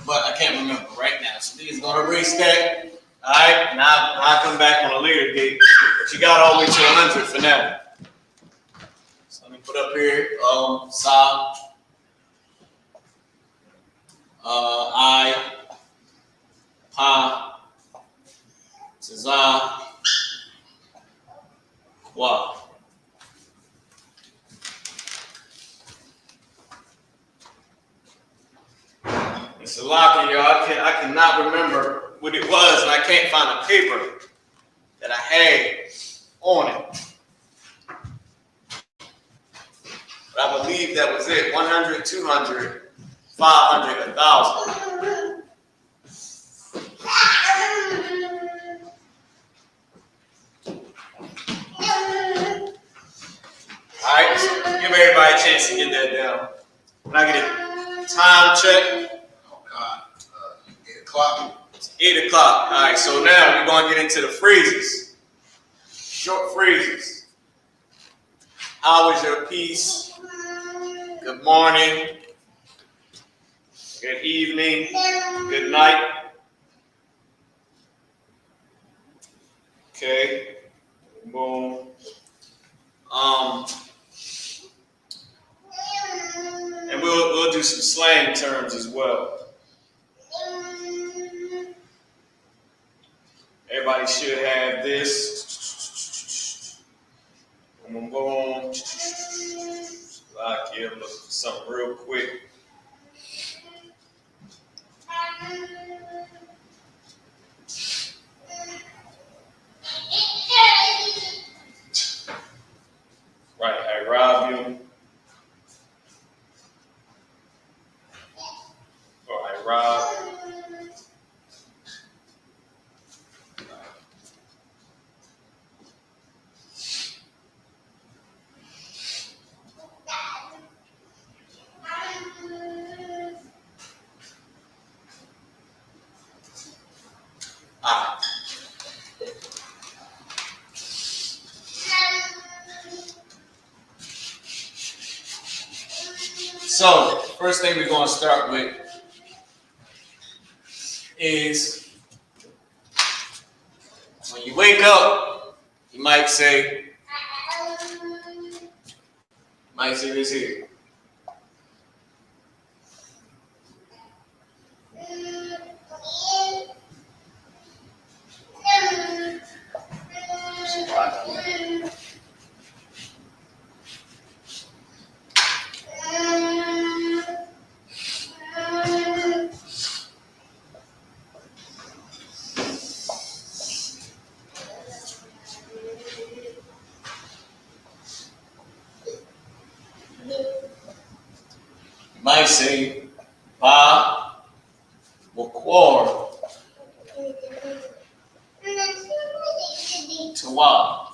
But I can't remember right now. So we're gonna erase that. All right, and I'll come back on a later date. But you got all the way to 100 for now. So let me put up here, Sa, I, Pa, Taza, Kwa. It's a lot of y'all. I cannot remember what it was, and I can't find a paper that I had on it. But I believe that was it. 100, 200, 500, 1,000. All right, so give everybody a chance to get that down. When I get a time check. Oh God, 8 o'clock. It's 8 o'clock. All right, so now we're going to get into the phrases. Short phrases. How was your peace? Good morning. Good evening. Good night. Okay. Boom. And we'll do some slang terms as well. Everybody should have this. Boom, boom, boom. Lock here, look for something real quick. Right, I rob you. Or I rob. Ah. So, first thing we're going to start with is when you wake up, you might say this here. Might say Pa Wakwar Tawa,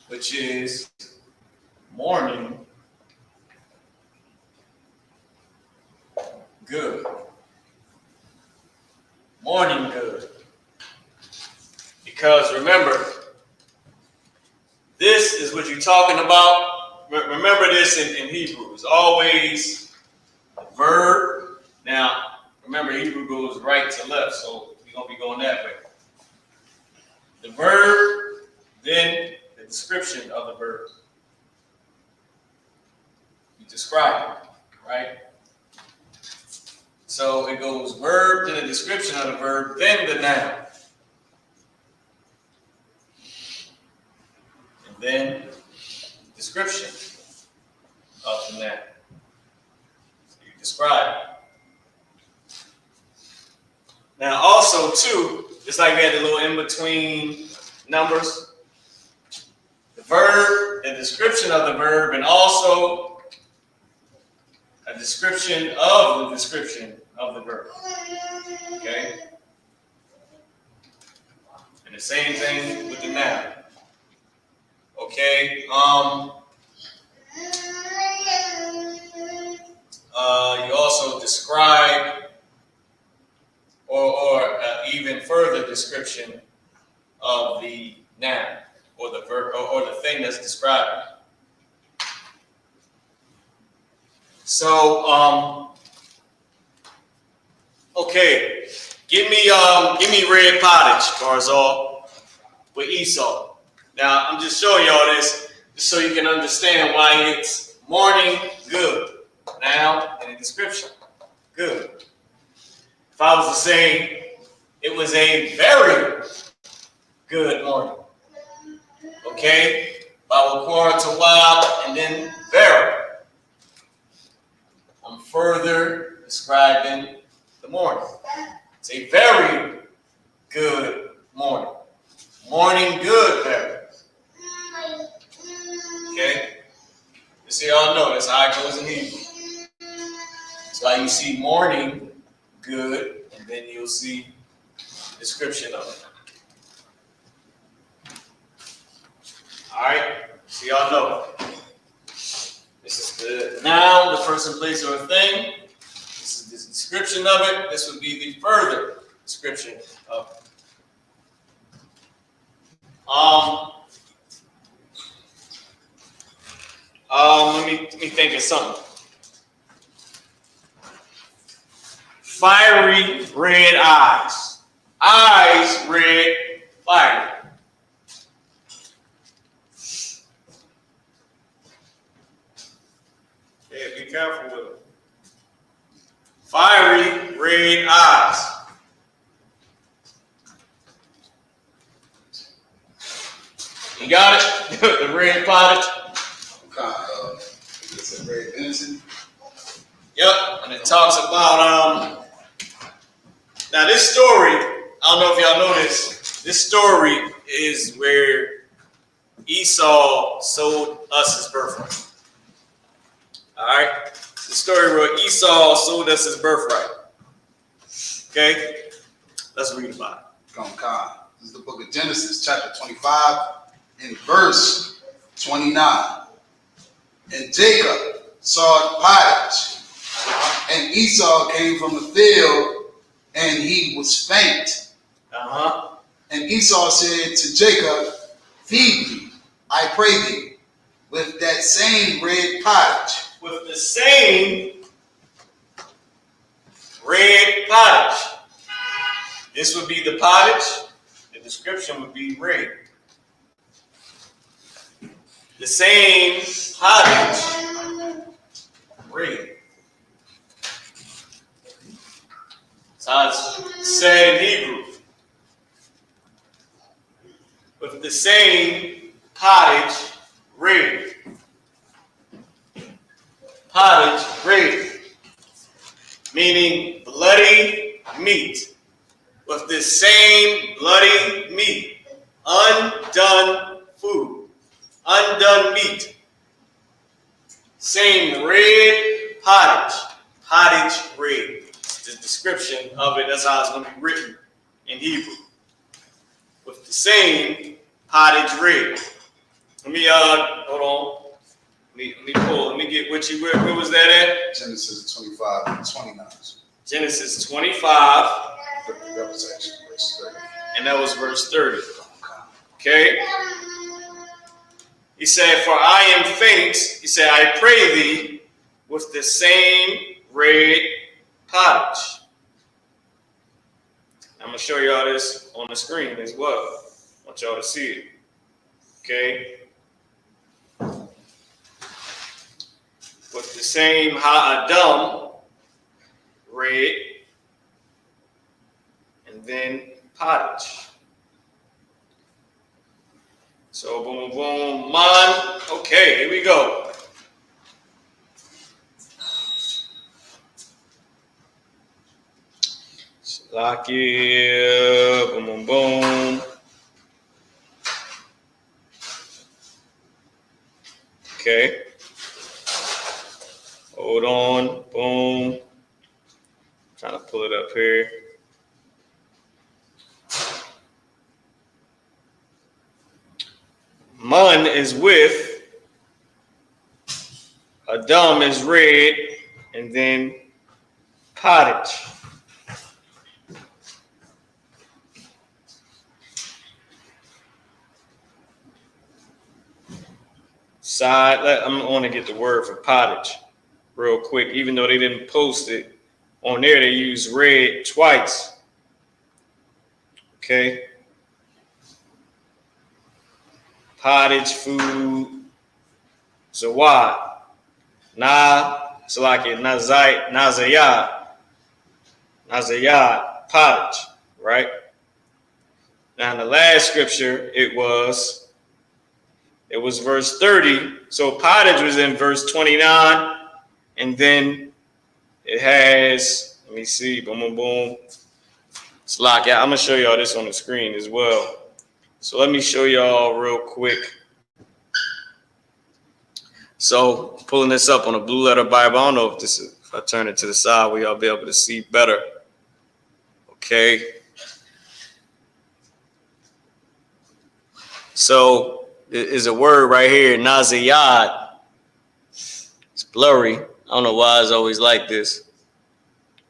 which is morning good. Morning good. Because remember, this is what you're talking about. Remember this in Hebrew. It's always a verb. Now, remember, Hebrew goes right to left, so we're going to be going that way. The verb, then the description of the verb. You describe it, right? So it goes verb, then the description of the verb, then the noun. And then description of the noun. So you describe it. Now also too, just like we had the little in-between numbers, the verb, the description of the verb, and also a description of the description of the verb. Okay? And the same thing with the noun. Okay? You also describe or even further description of the noun or the verb or the thing that's described. So, okay, give me red pottage, Barzal, with Esau. Now I'm just showing y'all this just so you can understand why it's morning good. Now in the description, good. If I was to say it was a very good morning, okay, Babaquara to wild and then very. I'm further describing the morning. It's a very good morning. Morning good, very. Okay? You see, y'all know that's how it goes in Hebrew. That's why you see morning good, and then you'll see the description of it. All right? So y'all know. This is the noun, the person, place, or a thing. This is the description of it. This would be the further description of it. Let me think of something. Fiery red eyes. Eyes red, fiery. Yeah, be careful with them. Fiery red eyes. You got it? The red pottage. It's a very innocent. Yep, and it talks about now this story, I don't know if y'all know this. This story is where Esau sold us his birthright. All right, the story where Esau sold us his birthright. Okay, let's read about it. This is the book of Genesis, chapter 25, and verse 29. And Jacob saw pottage, and Esau came from the field, and he was faint. And Esau said to Jacob, feed me, I pray thee, with that same red pottage. With the same red pottage. This would be the pottage. The description would be red. The same pottage, red. That's how it's said in Hebrew. With the same pottage, red. Pottage, red. Meaning bloody meat. With the same bloody meat. Undone food. Undone meat. Same red pottage. Pottage red. It's the description of it. That's how it's going to be written in Hebrew. With the same pottage red. Let me, hold on. Let me pull. Let me get with you. Where was that at? Genesis 25 and 29. Genesis 25. That was actually verse 30. And that was verse 30. Okay? He said, for I am faint. He said, I pray thee with the same red pottage. I'm going to show y'all this on the screen as well. I want y'all to see it. Okay? With the same ha'adam, red, and then pottage. So boom, boom, boom, man. Okay, here we go. Salakia, boom, boom, boom. Okay. Hold on, boom. Trying to pull it up here. Mun is with, Adam is red, and then pottage. I'm going to get the word for pottage real quick, even though they didn't post it on there. They used red twice. Okay. Pottage, food, zawad, nazayat, pottage, right? Now in the last scripture, it was verse 30. So pottage was in verse 29, and then it has, let me see, boom, boom, boom. It's locked. Yeah, I'm gonna show y'all this on the screen as well. So let me show y'all real quick. So pulling this up on a blue letter Bible. I don't know if I turn it to the side, will y'all be able to see better? Okay. So there is a word right here, naziyat. It's blurry. I don't know why it's always like this.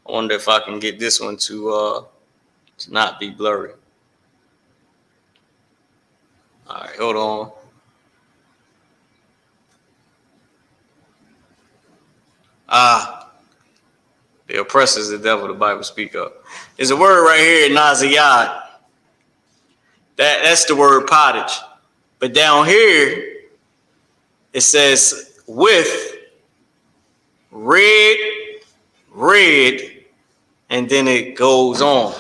I wonder if I can get this one to not be blurry. All right, hold on. The oppressor is the devil, the Bible speak of. There's a word right here, naziyat. That's the word pottage. But down here, it says with red, and then it goes on. I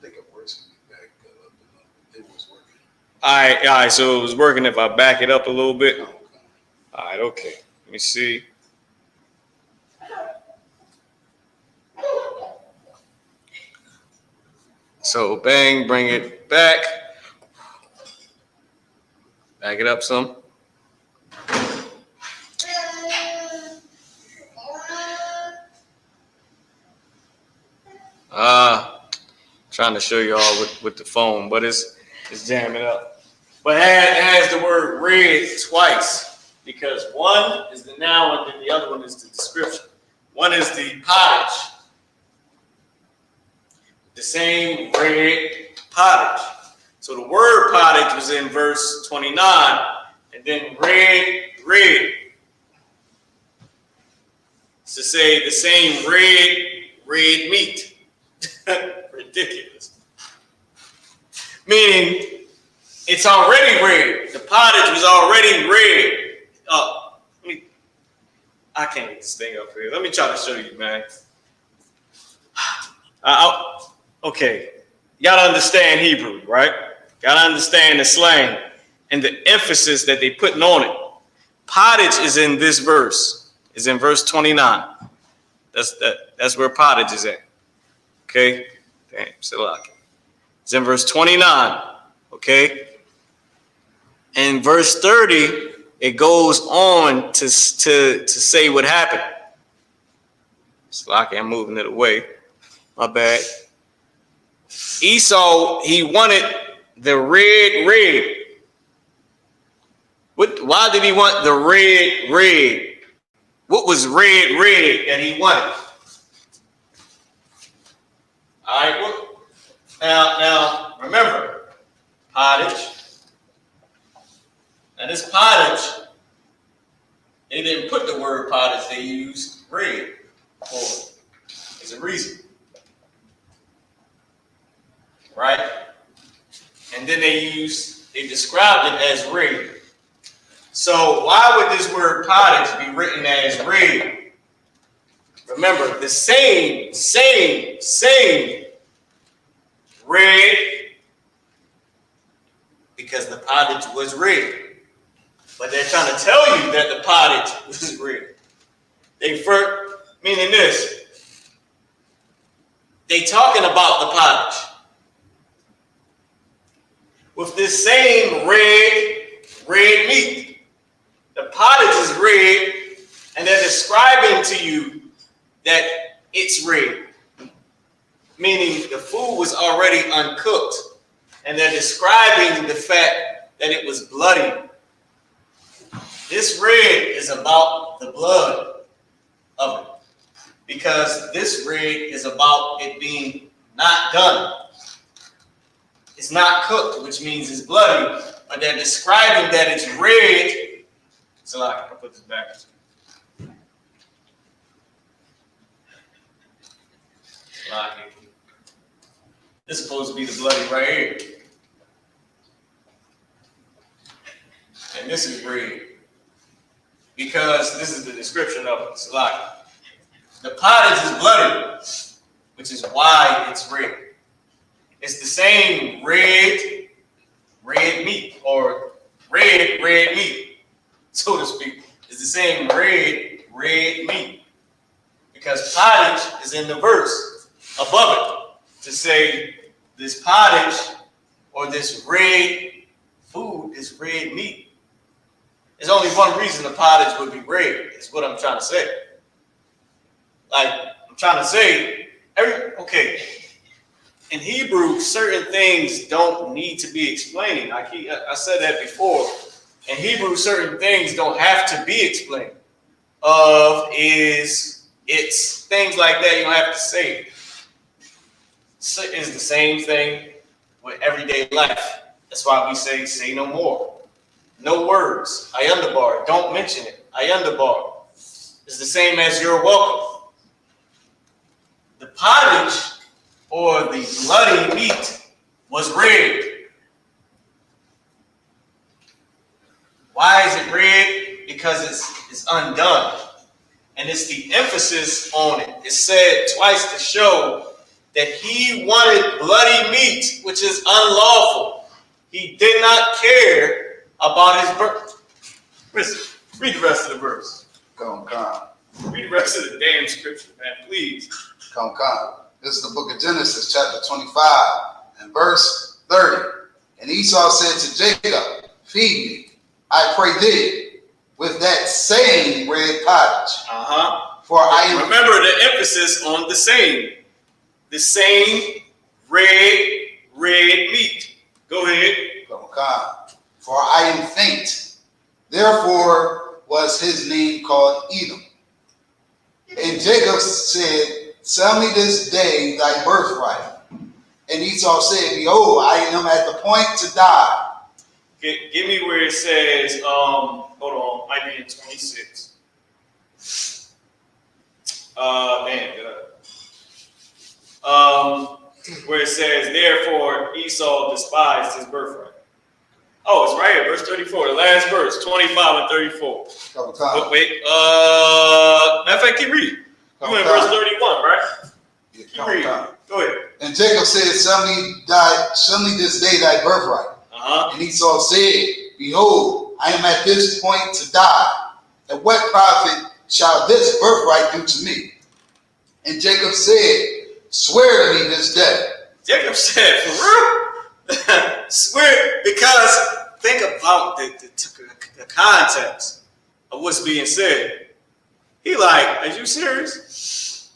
think it works. It was working. All right. So it was working if I back it up a little bit. All right, okay. Let me see. So bang, bring it back. Back it up some. Trying to show y'all with the phone, but it's jamming up. But it has the word red twice because one is the noun and then the other one is the description. One is the pottage. The same red pottage. So the word pottage was in verse 29, and then red. It's to say the same red meat. Ridiculous. Meaning it's already red. The pottage was already red. I can't get this thing up here. Let me try to show you, man. Okay, you gotta understand Hebrew, right? Gotta understand the slang and the emphasis that they putting on it. Pottage is in this verse. Is in verse 29. That's where pottage is at. Okay, damn, still out. It's in verse 29. Okay, in verse 30, it goes on to say what happened. It's like I'm moving it away. My bad. Esau, he wanted the red. Why did he want the red? What was red that he wanted? All right. Now remember, pottage. Now this pottage, they didn't put the word pottage. They used red for it. There's a reason. Right? And then they described it as red. So why would this word pottage be written as red? Remember, the same red, because the pottage was red. But they're trying to tell you that the pottage was red. They first, meaning this, they talking about the pottage. With this same red meat. The pottage is red, and they're describing to you that it's red. Meaning the food was already uncooked. And they're describing the fact that it was bloody. This red is about the blood of it. Because this red is about it being not done. It's not cooked, which means it's bloody. But they're describing that it's red. So I'll put this back. This is supposed to be the bloody right here. And this is red. Because this is the description of it. Salaki. The pottage is bloody, which is why it's red. It's the same red meat, or red meat, so to speak. It's the same red meat. Because pottage is in the verse above it to say this pottage or this red food is red meat. There's only one reason the pottage would be red, is what I'm trying to say. Like, I'm trying to say, in Hebrew, certain things don't need to be explained. I said that before. In Hebrew, certain things don't have to be explained. It's things like that you don't have to say. It's the same thing with everyday life. That's why we say no more. No words. Ayundabar. Don't mention it. Ayundabar. It's the same as you're welcome. The pottage or the bloody meat was red. Why is it red? Because it's undone. And it's the emphasis on it. It's said twice to show that he wanted bloody meat, which is unlawful. He did not care about his birth. Listen, read the rest of the verse. Come. Read the rest of the damn scripture, man, please. Come. This is the book of Genesis, chapter 25, and verse 30. And Esau said to Jacob, feed me, I pray thee, with that same red pottage. For I am... Remember the emphasis on the same. The same red meat. Go ahead. Come. For I am faint. Therefore was his name called Edom. And Jacob said, sell me this day thy birthright. And Esau said, behold, I am at the point to die. Give me where it says, hold on, might be in 26. Where it says, therefore Esau despised his birthright. Oh, it's right here, verse 34, the last verse, 25 and 34. But wait, matter of fact, keep reading. You in verse 31, right? Yeah, keep reading. Go ahead. And Jacob said, sell me this day thy birthright. And Esau said, behold, I am at this point to die. And what profit shall this birthright do to me? And Jacob said, swear to me this day. Jacob said, for real? Swear, because think about the context of what's being said. He like, are you serious?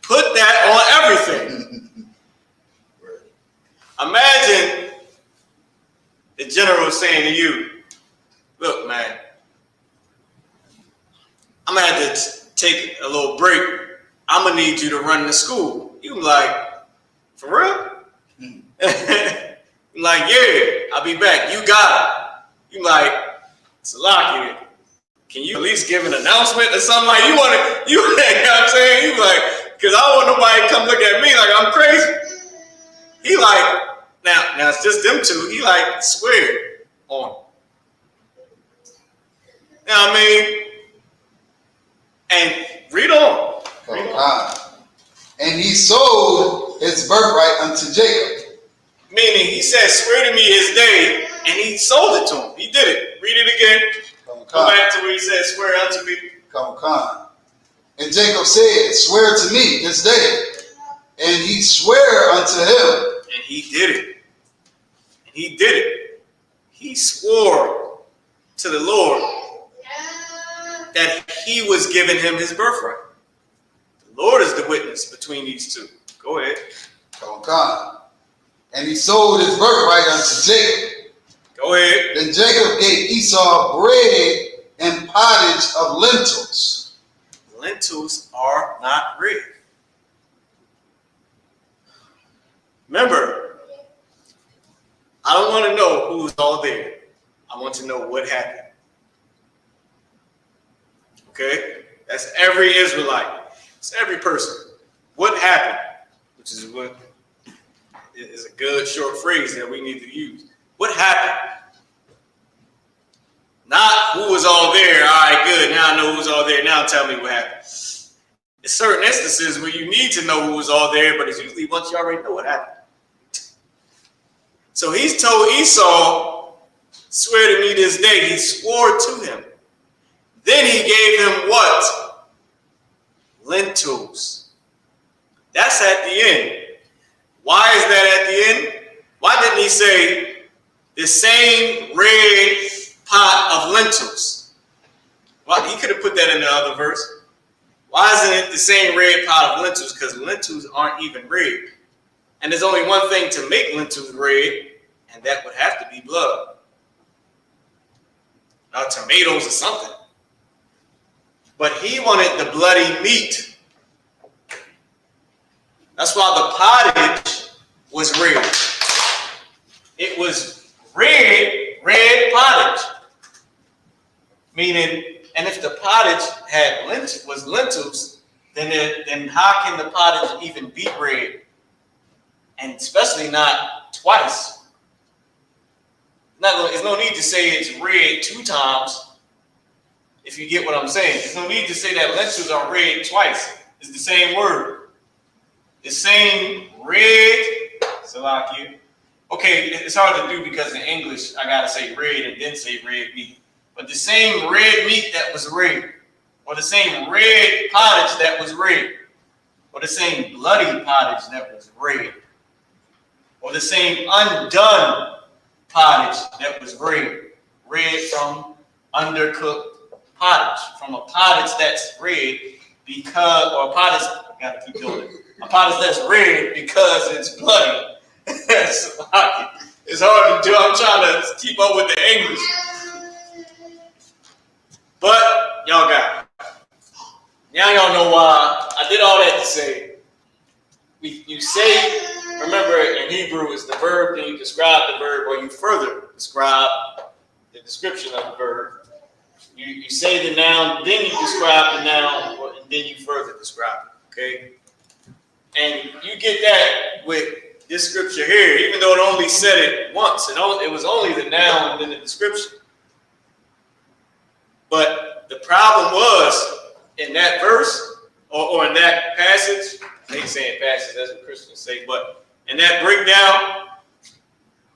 Put that on everything. Imagine the general saying to you, look, man, I'm gonna have to take a little break. I'm gonna need you to run the school. You like, for real? Like, yeah, I'll be back. You got it. You like, Salaki, can you at least give an announcement or something? Like, you know what I'm saying? You like, because I don't want nobody to come look at me like I'm crazy. He like, now it's just them two. He like, swear on. You know what I mean? And Read on. And he sold his birthright unto Jacob. Meaning, he said, swear to me his day, and he sold it to him. He did it. Read it again. Go back to where he said, swear unto me. And Jacob said, swear to me this day. And he sware unto him. And he did it. And he did it. He swore to the Lord that he was giving him his birthright. The Lord is the witness between these two. Go ahead. And he sold his birthright unto Jacob. Go ahead. Then Jacob gave Esau bread and pottage of lentils. Lentils are not red. Remember, I don't want to know who's all there. I want to know what happened. Okay? That's every Israelite. It's every person. What happened? Which is what is a good short phrase that we need to use. What happened? Not who was all there. All right, good. Now I know who's all there. Now tell me what happened. There's certain instances where you need to know who was all there, but it's usually once you already know what happened. So he's told Esau, swear to me this day. He swore to him. Then he gave him what? Lentils. That's at the end. Why is that at the end? Why didn't he say the same red pot of lentils? Well, he could have put that in the other verse. Why isn't it the same red pot of lentils? Because lentils aren't even red. And there's only one thing to make lentils red, and that would have to be blood. Not tomatoes or something. But he wanted the bloody meat. That's why the pottage was red. It was red pottage. Meaning, and if the pottage had was lentils, then how can the pottage even be red? And especially not twice. There's no need to say it's red 2 times. If you get what I'm saying, there's no need to say that lentils are red twice. It's the same word. The same red. Salakia. Okay, it's hard to do because in English I gotta say red and then say red meat. But the same red meat that was red, or the same red pottage that was red, or the same bloody pottage that was red, or the same undone pottage that was red from undercooked pottage, from a pottage that's red because, or a pottage, I gotta keep doing it, a pottage that's red because it's bloody. It's hard to do. I'm trying to keep up with the English. But y'all got it. Now y'all know why I did all that to say. You say, remember in Hebrew is the verb, then you describe the verb, or you further describe the description of the verb. You say the noun, then you describe the noun, and then you further describe it. Okay? And you get that with this scripture here, even though it only said it once. It was only the noun and then the description. But the problem was in that verse or in that passage, they saying passage, that's what Christians say, but in that breakdown,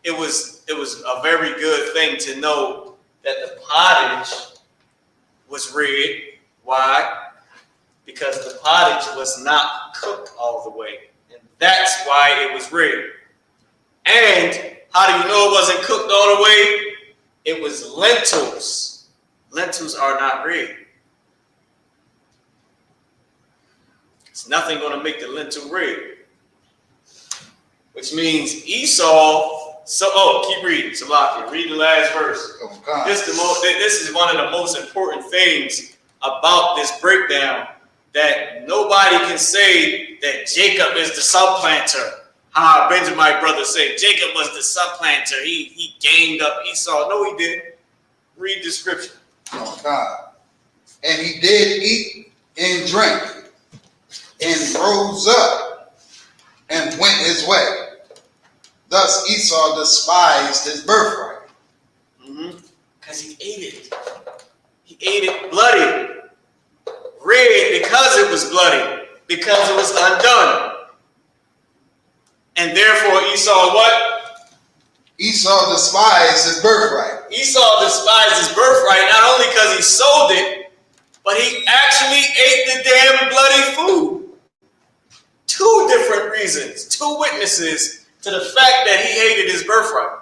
it was a very good thing to know that the pottage was red. Why? Because the pottage was not cooked all the way. And that's why it was red. And how do you know it wasn't cooked all the way? It was lentils. Lentils are not red. It's nothing going to make the lentil red. Which means Esau, keep reading, Salakia. Read the last verse. This is one of the most important things about this breakdown, that nobody can say that Jacob is the supplanter. How Benjamin brothers say Jacob was the supplanter. He gamed up Esau. No, he didn't. Read the scripture. And he did eat and drink and rose up and went his way. Thus Esau despised his birthright. Because he ate it. He ate it bloody, red because it was bloody, because it was undone. And therefore Esau what? Esau despised his birthright. Esau despised his birthright not only because he sold it, but he actually ate the damn bloody food. Two different reasons, two witnesses to the fact that he hated his birthright.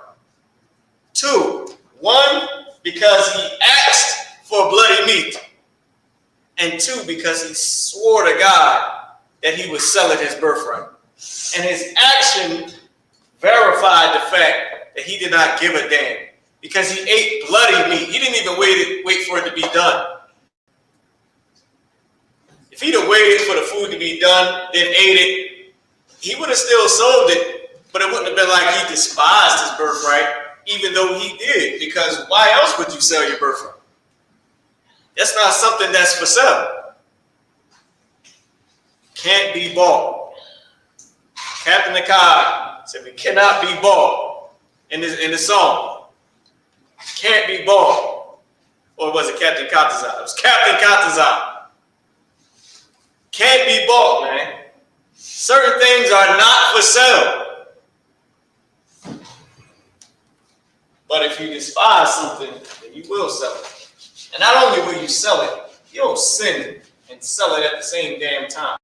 Two. One, because he asked for bloody meat. And two, because he swore to God that he would sell it his birthright. And his action verified the fact that he did not give a damn. Because he ate bloody meat. He didn't even wait for it to be done. If he'd have waited for the food to be done, then ate it, he would have still sold it, but it wouldn't have been like he despised his birthright, even though he did, because why else would you sell your birthright? That's not something that's for sale. Can't be bought. Captain Nakai said we cannot be bought in the song. Can't be bought. Or was it Captain Katazai? It was Captain Katazai. Can't be bought, man. Certain things are not for sale. But if you despise something, then you will sell it. And not only will you sell it, you'll sin and sell it at the same damn time.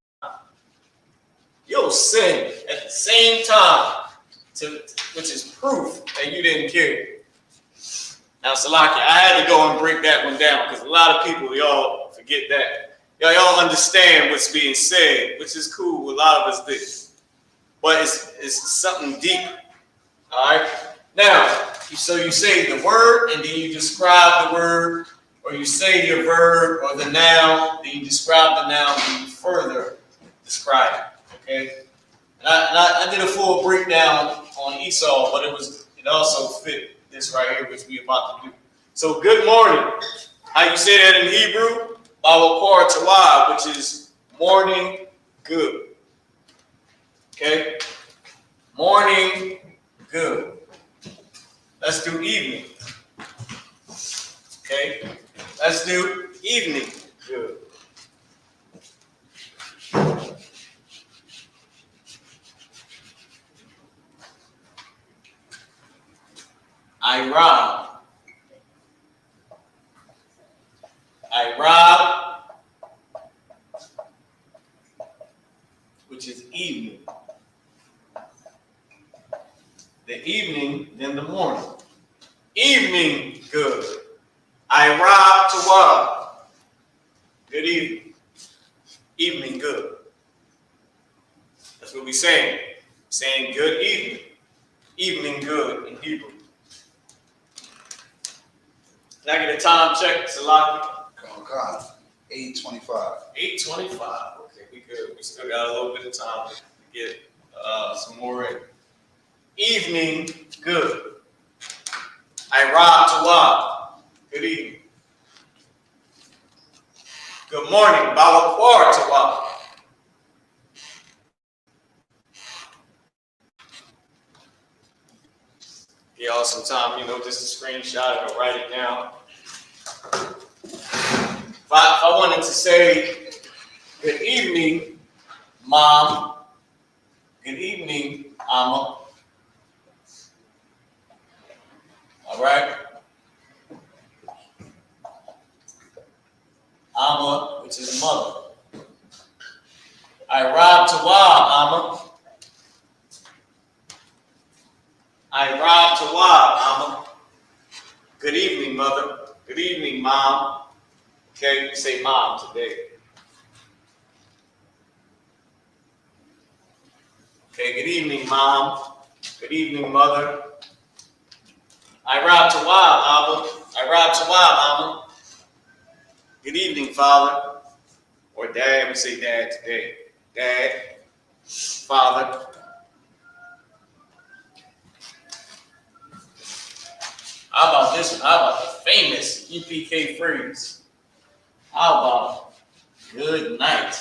You'll sin at the same time, which is proof that you didn't care. Now, Salaki, I had to go and break that one down because a lot of people, y'all forget that. Y'all understand what's being said, which is cool. A lot of us did. But it's something deep. All right? Now, so you say the word, and then you describe the word, or you say your verb or the noun, then you describe the noun, and you further describe it. Okay? And I did a full breakdown on Esau, but it also fit this right here, which we're about to do. So, good morning. How you say that in Hebrew? Bawakor Tawab, which is morning good. Okay? Morning good. Let's do evening. Okay? Let's do evening good. I rob. Which is evening. The evening, then the morning. Evening, good. I rob to rob. Good evening. Evening, good. That's what we're saying. Saying good evening. Evening, good in Hebrew. Can I get a time check, Salaki? Come on. 8:25. 8:25. Okay, we good. We still got a little bit of time to get some more in. Evening, good. I rob to rob. Good evening. Good morning. Bawakor to rob. Give y'all some time, just to screenshot it or write it down. If I wanted to say, good evening, Mom. Good evening, Amma. All right? Amma, which is mother. I rob to rob, Amma. I rob to rob, Amma. Good evening, mother. Good evening, Mom. Okay, we say Mom today. Okay, good evening, Mom. Good evening, Mother. I rob to rob, Abba. I rob to rob, Amma. Good evening, Father. Or Dad, we say Dad today. Dad, Father. How about this one? How about the famous UPK phrase? How about good night?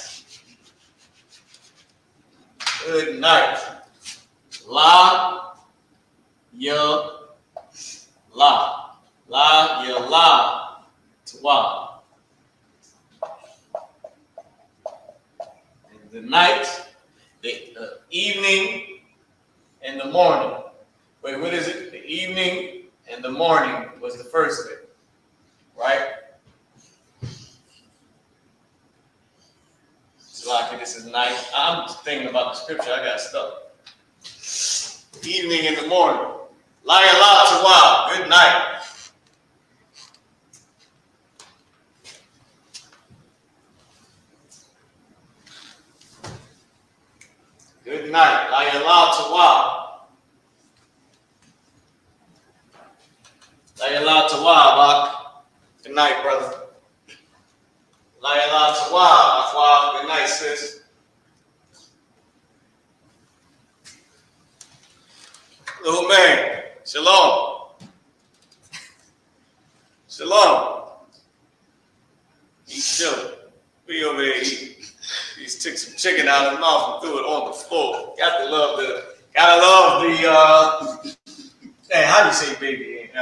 Good night. La, ya, la. La, ya, la, twa. the night, the evening, and the morning. Wait, what is it? The evening and the morning was the first day, right? So like this is night. I'm just thinking about the scripture. I got stuck. Evening and the morning. Lie aloud to wow. Good night. Good night. Lie aloud to wow. Lie aloud to wow, Bach. Good night, brother. Lie aloud to wow. Good night, sis. Little man. Shalom. Shalom. He's chilling. We over there eating. He took some chicken out of his mouth and threw it on the floor. Gotta love the hey, how do you say baby? I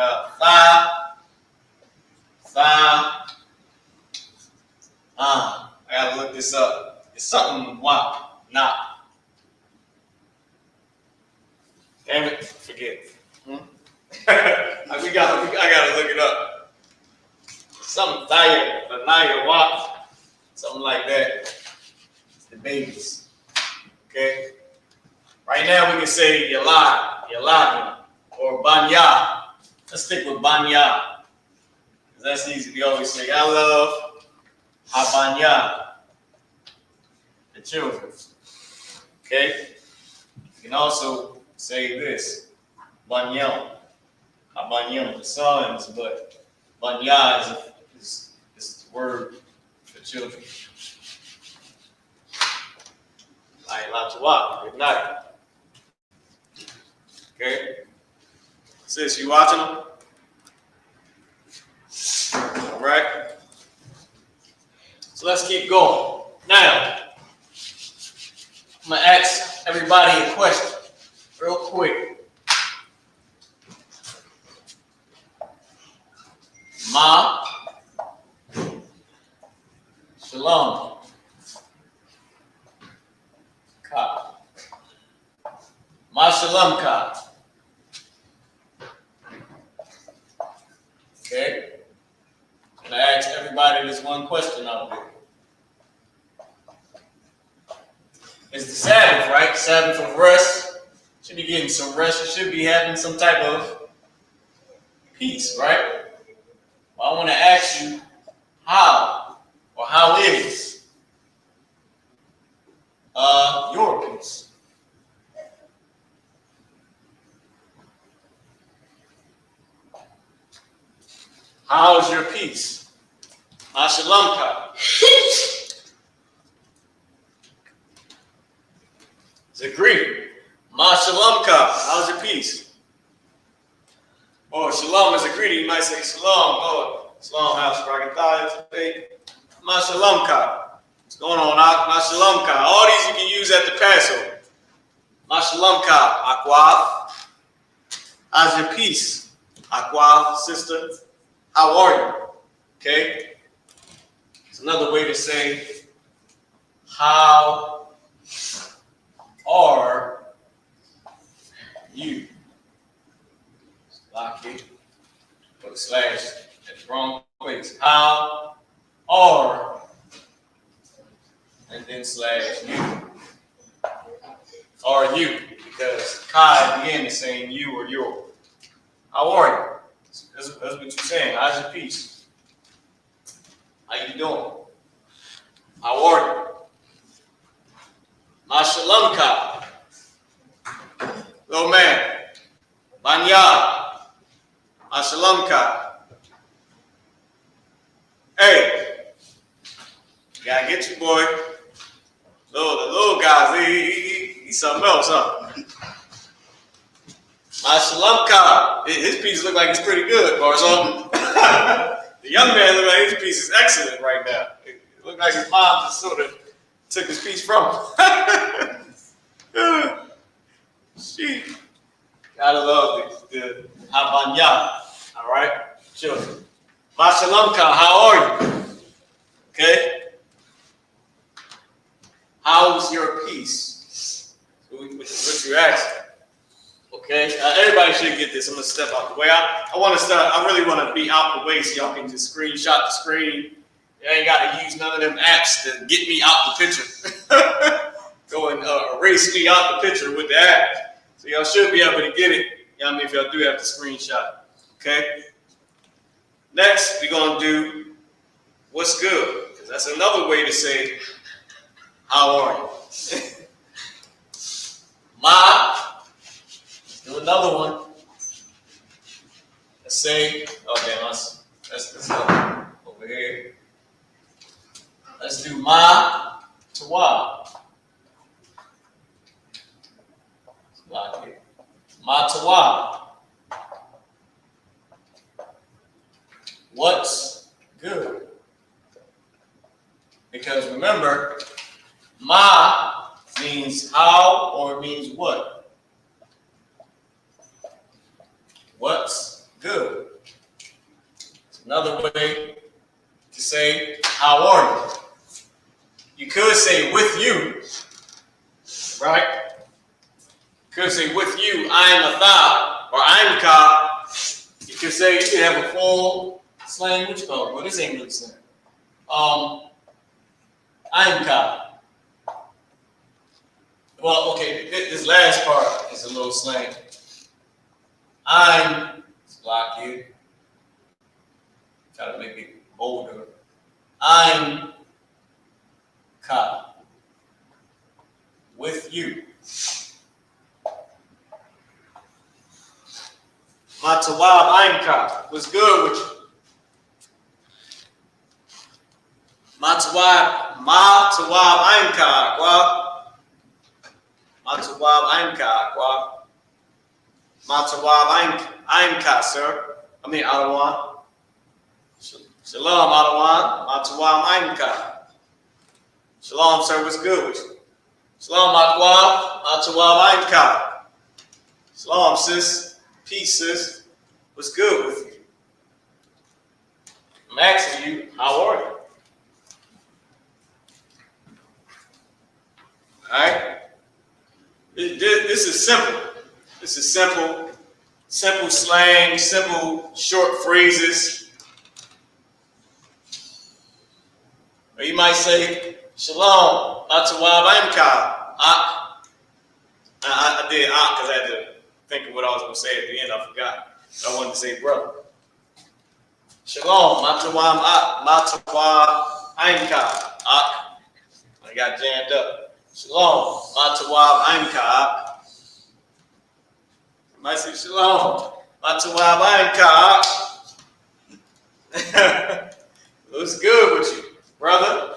gotta look this up. It's something wow. Nah. Damn it, forget. I gotta look it up. Something Naya Watt, something like that. The babies. Okay? Right now we can say Yalad, or Banya. Let's stick with Banya. That's easy. We always say, I love Habanya, the children. Okay? You can also say this, Banyam. Habanyam, the sons, but Banya is the word for children. Good night. Okay? Sis, you watching them? All right. So let's keep going. Now, I'm going to ask everybody a question real quick. Ma, Shalom. Ka. Ma Shalom Ka. Okay? I'm going to ask everybody this one question out there. It's the Sabbath, right? Sabbath of rest. Should be getting some rest. You should be having some type of peace, right? Well, I want to ask you how is your peace? How's your peace? Ashalamka. It's a greeting. Ma Shalomka. How's your peace? Oh, Shalom is a greeting. You might say Shalom. Oh, Shalom, house Rakataya today. Ma Shalomka. What's going on? Ma Shalomka. All these you can use at the Passover. Ma Shalomka. Akwav. How's your peace? Akwav, sister. How are you? Okay. It's another way to say, how are you? Lock it. Put a slash at the wrong place. How are, and then slash you. Are you? Because Kai at the end is saying you or your. How are you? That's what you're saying. How's your peace? How you doing? How are you? Ma Shalomka. Little man. Banya. Ma Shalomka. Hey. Gotta get you, boy. The little guys, he's something else, huh? Ma Shalomka. His piece look like it's pretty good, Barzal. The young man look like his piece is excellent right now. It looked like his mom just sort of took his piece from him. She gotta love the Habanya. All right, children. Ma Shalomka, how are you? Okay. How's your peace? What you asking? Okay, everybody should get this. I'm gonna step out the way. I want to start. I really want to be out the way so y'all can just screenshot the screen. You ain't got to use none of them apps to get me out the picture. Go and erase me out the picture with the app. So y'all should be able to get it. You know what I mean? If y'all do have the screenshot. Okay. Next, we're gonna do what's good, because that's another way to say how are you. Ma. Do another one. Let's say, okay, let's go over here. Let's do ma to wa. Ma to wa. What's good? Because remember, ma means how or it means what? What's good? It's another way to say, how are you? You could say with you, right? You could say with you, I am a thou, or I am ka. You could say, you could have a full slang, what you call it? Well, this ain't really slang. I am ka. Well, okay, this last part is a little slang. I'm block here. Try to make it bolder. I'm ka. With you. Matawab I'm ka. What's good with you? Matawab I'm ka. Matawab I'm ka. Matawab I'm ka, sir. I mean Adawan. Shalom Adawan. Matawab I'm ka. Shalom, sir. What's good with you? Shalom Matawab. Matawab I'm ka. Shalom, sis. Peace, sis. What's good with you? I'm asking you, how are you? All right. This is simple. This is simple slang, simple short phrases. Or you might say, Shalom, Atawab Amka. I did because I had to think of what I was going to say at the end. I forgot. I wanted to say brother. Shalom, Matawab Amka. I got jammed up. Shalom, Matawab Amka. I say Shalom, Matawab Amka. What's good with you, brother?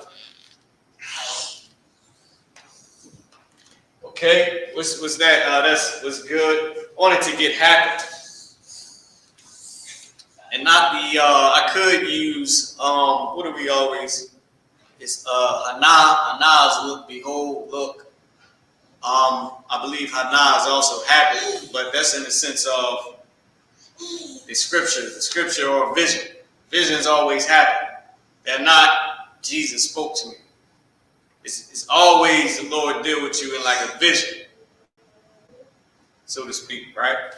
Okay, what's that? That's what's good. I wanted to get happy. And not the, I could use, what do we always, it's Hana is look, behold, look. I believe Hana is also happy, but that's in the sense of the scripture or vision. Vision's always happy. They're not, Jesus spoke to me. It's always the Lord deal with you in like a vision, so to speak, right?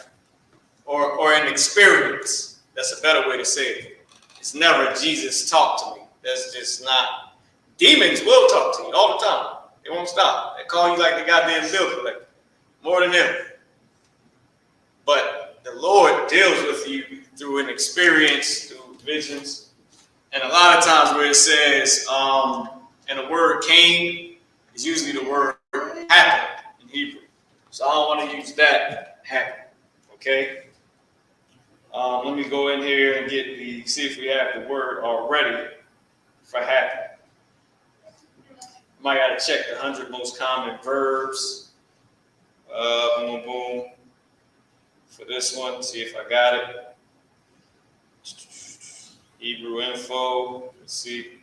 Or an experience. That's a better way to say it. It's never Jesus talk to me. That's just not. Demons will talk to you all the time. They won't stop. They call you like the goddamn bill collector. More than them. But the Lord deals with you through an experience, through visions. And a lot of times where it says, and the word came is usually the word happened in Hebrew. So I don't want to use that happen. Okay? Let me go in here and see if we have the word already for happen. Might got to check the 100 most common verbs. Boom, boom. For this one, see if I got it. Hebrew info. Let's see.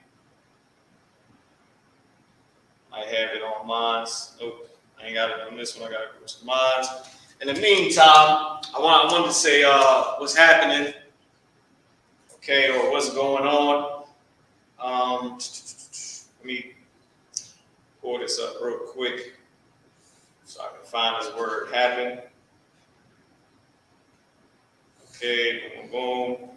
I have it on mine. Nope, I ain't got it on this one. I got it on mine. In the meantime, I wanted to say what's happening, okay, or what's going on. pull this up real quick so I can find this word happen. Okay, boom, boom.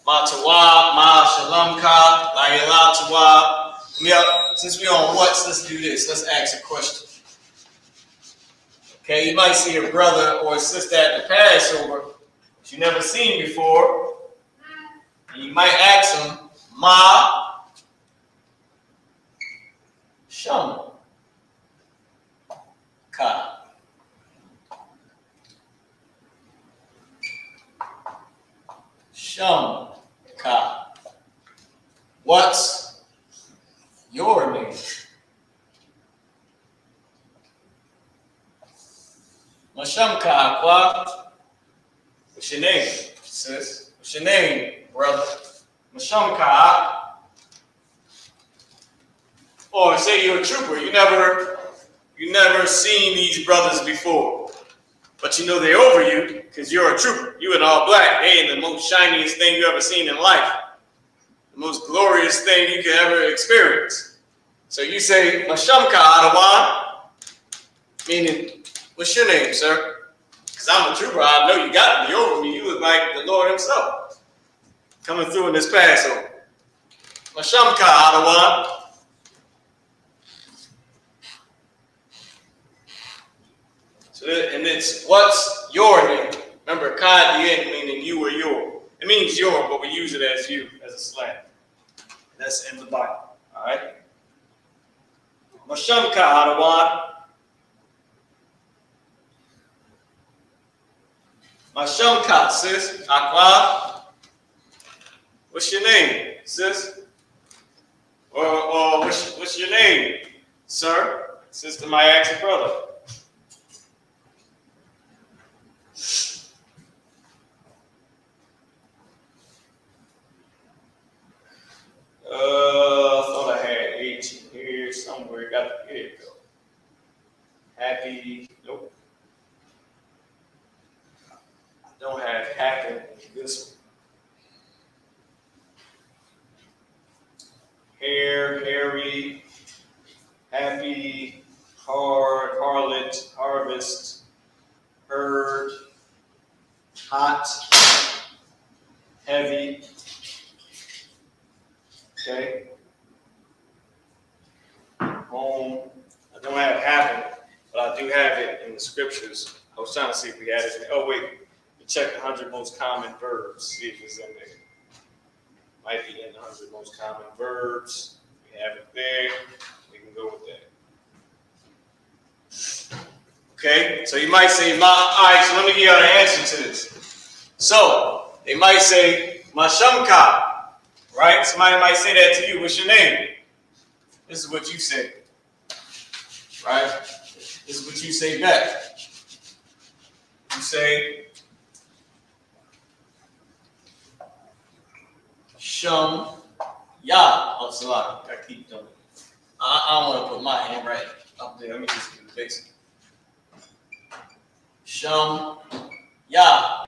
Ma tawab, ma shalom ka, la yala tawab. Since we on what's, let's do this. Let's ask a question. Okay, you might see a brother or a sister at the Passover that you never seen before. And you might ask them, ma shum ka. Shum ka. What's your name? Masham ka akwa. What's your name, sis? What's your name, brother? Masham ka. Or say you're a trooper. You never seen these brothers before. But you know they're over you because you're a trooper. You in all black. They ain't the most shiniest thing you ever seen in life. The most glorious thing you could ever experience. So you say, Mashamka Adawan, meaning, what's your name, sir? Because I'm a trooper. I know you got to be over me. You look like the Lord himself coming through in this Passover. Mashamka Adawan. So, and it's what's your name? Remember, Kad meaning you or your. It means your, but we use it as you, as a slang. That's in the Bible. All right? Mashamka Adawan. Mashamka, sis. Akwa. What's your name, sis? Or what's your name, sir? Sister might ask a brother. I thought I had H in here somewhere. Here it go. Happy. Nope. I don't have happy in this one. Hairy, happy, hard, harlot, harvest, herd, hot, heavy. Okay. Home. I don't have happen, but I do have it in the scriptures. I was trying to see if we had it. Oh wait, we check the 100 most common verbs. See if it's in there. Might be in the 100 most common verbs. We have it there. We can go with that. Okay, so you might say, all right, so let me give you the answer to this. So they might say, Mashamka. Right? Somebody might say that to you. What's your name? This is what you say. Right? This is what you say back. You say, Shum Ya. Oh, Salah. I keep doing it. I don't want to put my hand right up there. Let me just do the basic. Shum Ya.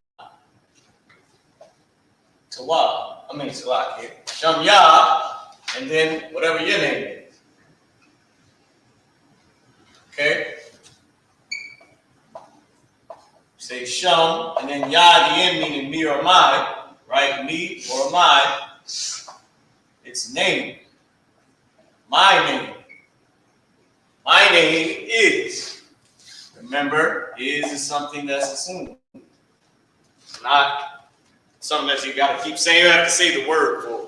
Salah. Salah here. Shum Ya, and then whatever your name is. Okay? Say Shum, and then Ya, the end meaning me or my, right? Me or my. It's name. My name. My name is. Remember, is something that's assumed. It's not something that you got to keep saying. You have to say the word for it.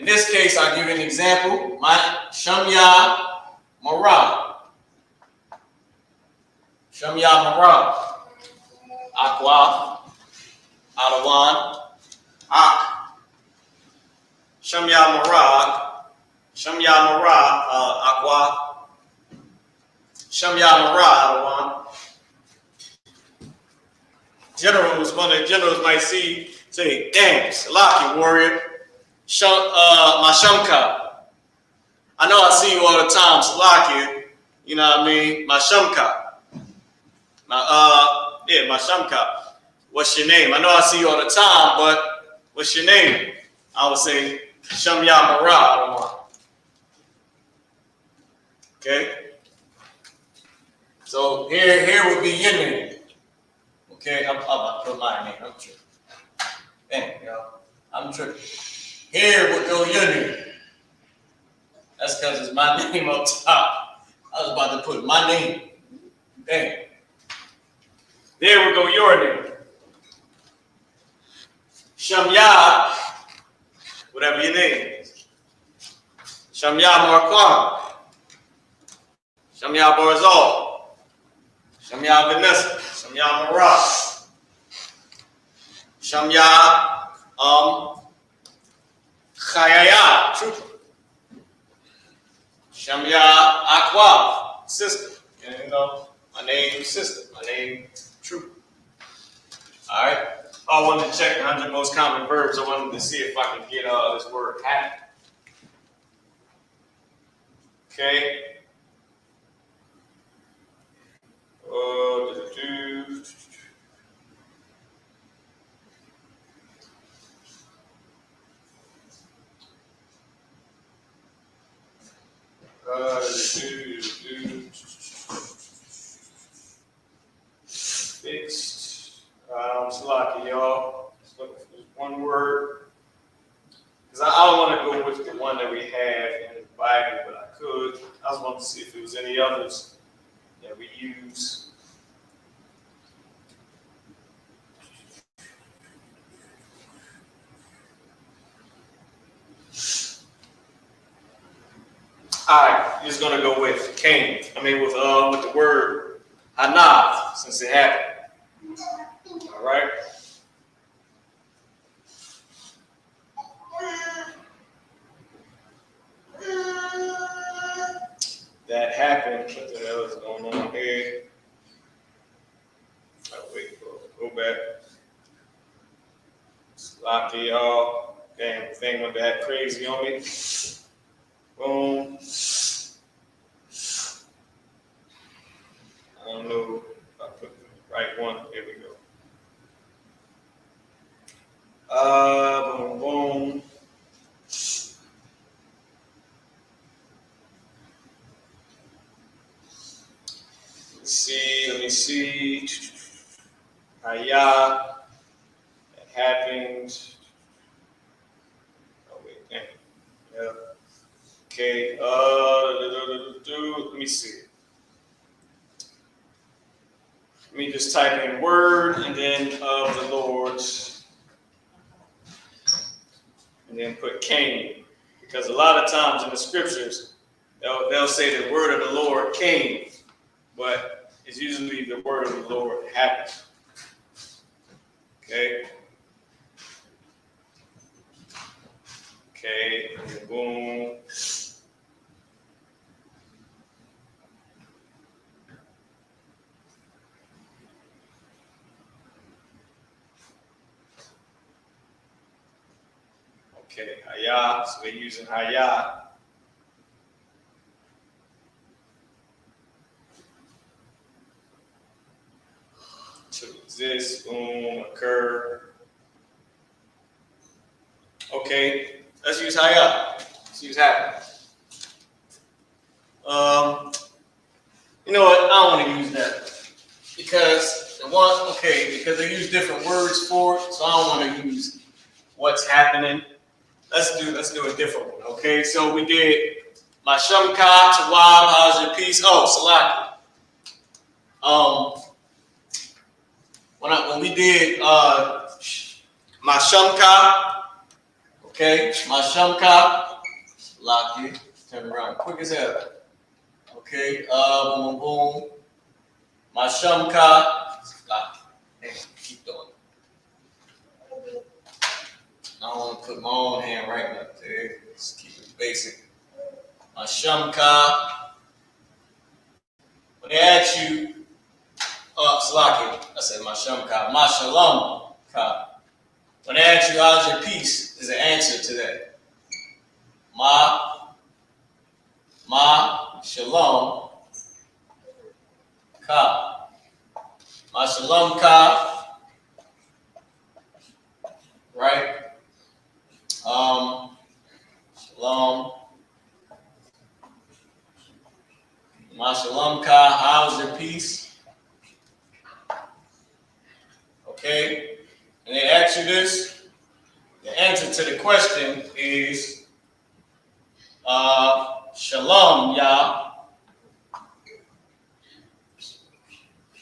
In this case, I'll give you an example. My Shamya Mara. Shamya Mara. Akwa. Adawan. Ak. Shamya Mara. Shamya Mara. Akwa. Shamya Mara. Adawan. Generals, one of the generals might say, damn, Salaki, warrior, Mashamka. I know I see you all the time, Salaki, you know what I mean? Mashamka. Mashamka. What's your name? I know I see you all the time, but what's your name? I would say, Shamya Mara. Okay? So here would be your name. Okay, I'm about to put my name. I'm tripping. Dang, y'all. I'm tripping. Here would go your name. That's because it's my name up top. I was about to put my name. Dang. There would go your name. Shamya, whatever your name is. Shamya Marquand. Shamya Barzal. Shamya Vanessa. Shamya Marat. Shamya Khayaya, trooper. Shamya Aquab, sister. And you know, my name sister. My name trooper. All right. I wanted to check the 100 most common verbs. I wanted to see if I can get this word happen. Okay. Fixed. It's lucky, y'all. Let's look for one word. Because I don't want to go with the one that we have in the Bible, but I could. I just wanted to see if there was any others that we use. All right, just gonna go with Cain. With the word Hanav, since it happened. All right. That happened. What the hell is going on here? Oh, wait, go back. Sloppy, y'all. Damn, thing went that crazy on me. Boom. I don't know if I put the right one. Here we go. Boom, boom. Let me see. Haya. That happened. Oh, wait, damn. Yeah. Okay. Let me see. Let me just type in word and then of the Lord. And then put Cain. Because a lot of times in the scriptures, they'll say the word of the Lord came, but it's usually the word of the Lord happened. Okay. Okay, and boom. Okay, Haya, so we're using Haya. To exist, boom, occur. Okay, let's use Haya. Let's use happen. You know what? I don't want to use that because because they use different words for it, so I don't want to use what's happening. Let's do a different one. Okay, so we did my Shamka Tawab, how's your peace? Oh, Salaki. When we did my Shamka, okay, my Shamka, Salaki, turn around quick as hell. Okay, boom, boom. My Shamka, keep doing it. I don't want to put my own hand right up there. Just keep it basic. My Shamka. When they ask you, Salaki, I said my Shamka, my Shalom Ka. When they ask you how's your peace, there's an answer to that. Ma Shalom Ka. My Shalom Ka. Right? Shalom. ask you this, the answer to the question is Shalom, Yah.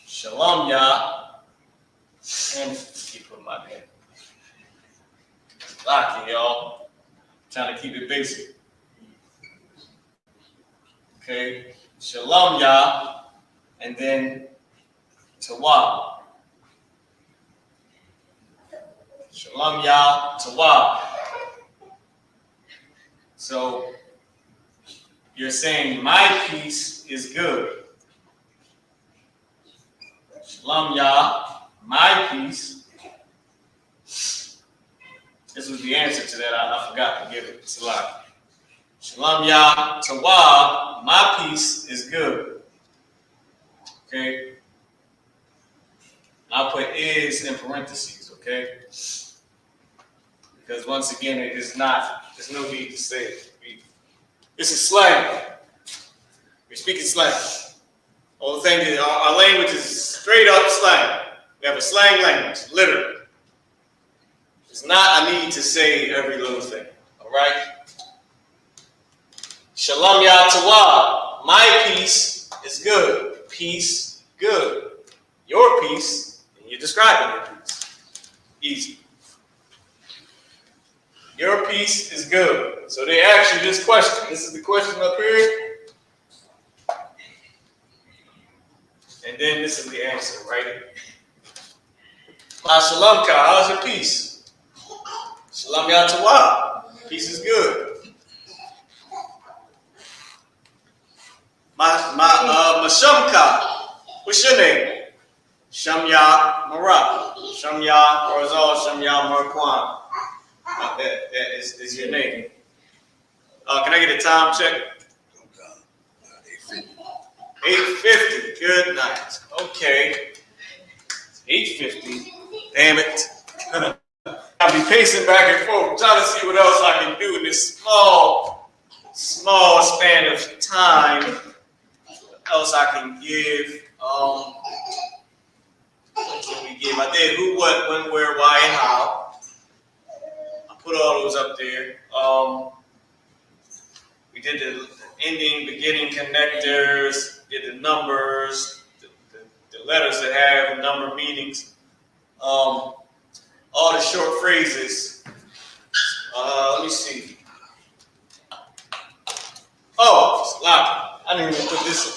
Shalom, Yah. And keep putting my name. Lock it, y'all. Trying to keep it basic. Okay. Shalom, Yah. And then Tawab. Shalom, Yah. Tawab. So you're saying my peace is good. Shalom, Yah. My peace. This was the answer to that. I forgot to give it. It's a lot. Shalom, Yah. Tawab. My peace is good. Okay. I'll put is in parentheses. Okay. Because once again, it is not. There's no need to say it. This is slang. We're speaking slang. All the thing is, our language is straight up slang. We have a slang language, literally. It's not a need to say every little thing. All right? Shalom Yah Tawab. My peace is good. Peace, good. Your peace, and you're describing your peace. Easy. Your peace is good. So they ask you this question. This is the question up here. And then this is the answer, right? Ma shalom ka, how's your peace? Shalom Yah Tawab. Peace is good. Mashamka. What's your name? Shamya Marak. Shamya Orzal, Shamya Marquan. That is your name. Can I get a time check? 8:50. Good night. Okay. 8:50. Damn it. I'll be pacing back and forth, trying to see what else I can do in this small span of time. What else I can give? What can we give? I did who, what, when, where, why, and how. I put all those up there. We did the ending, beginning connectors, did the numbers, the letters that have number meanings, all the short phrases. Let me see. Oh, lock. I didn't even put this in.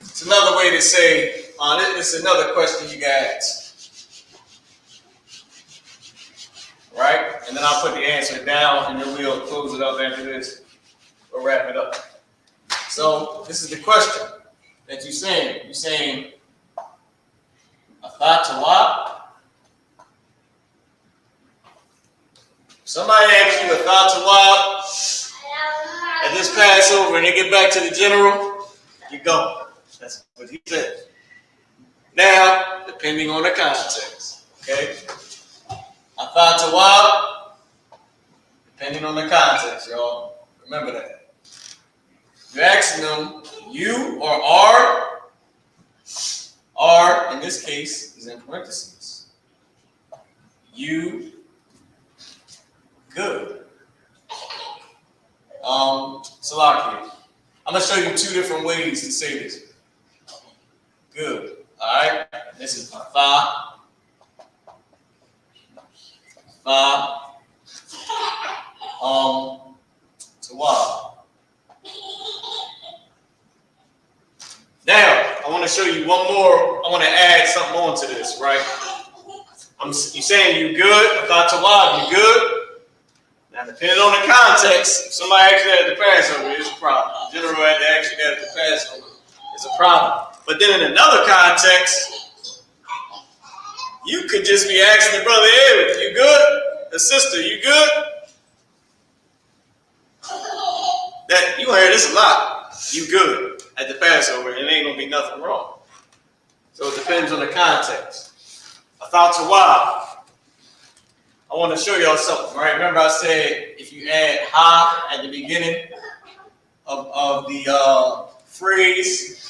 It's another way to say, it's another question you got asked. Right? And then I'll put the answer down and then we'll close it up after this. We'll wrap it up. So this is the question that you're saying. You're saying, Athat Tawab? Somebody asks you Athat Tawab at this Passover and they get back to the general, you go. That's what he said. Now, depending on the context, okay? Athat Tawab, depending on the context, y'all. Remember that. You're asking them, you or are, in this case, is in parentheses. You, good. Salakia. I'm going to show you two different ways to say this. Good. All right. This is Atha. Tawab. Now, I want to show you one more. I want to add something on to this, right? You saying you good? Atha Tawab, you good? Now, depending on the context, if somebody asks that at the Passover, it's a problem. The general had to ask you that at the Passover, it's a problem. But then in another context, you could just be asking the brother, hey, you good? The sister, you good? That you hear this a lot. You good at the Passover, and it ain't gonna be nothing wrong. So it depends on the context. Atha Tawab. I want to show y'all something, right? Remember I said if you add ha at the beginning of the phrase,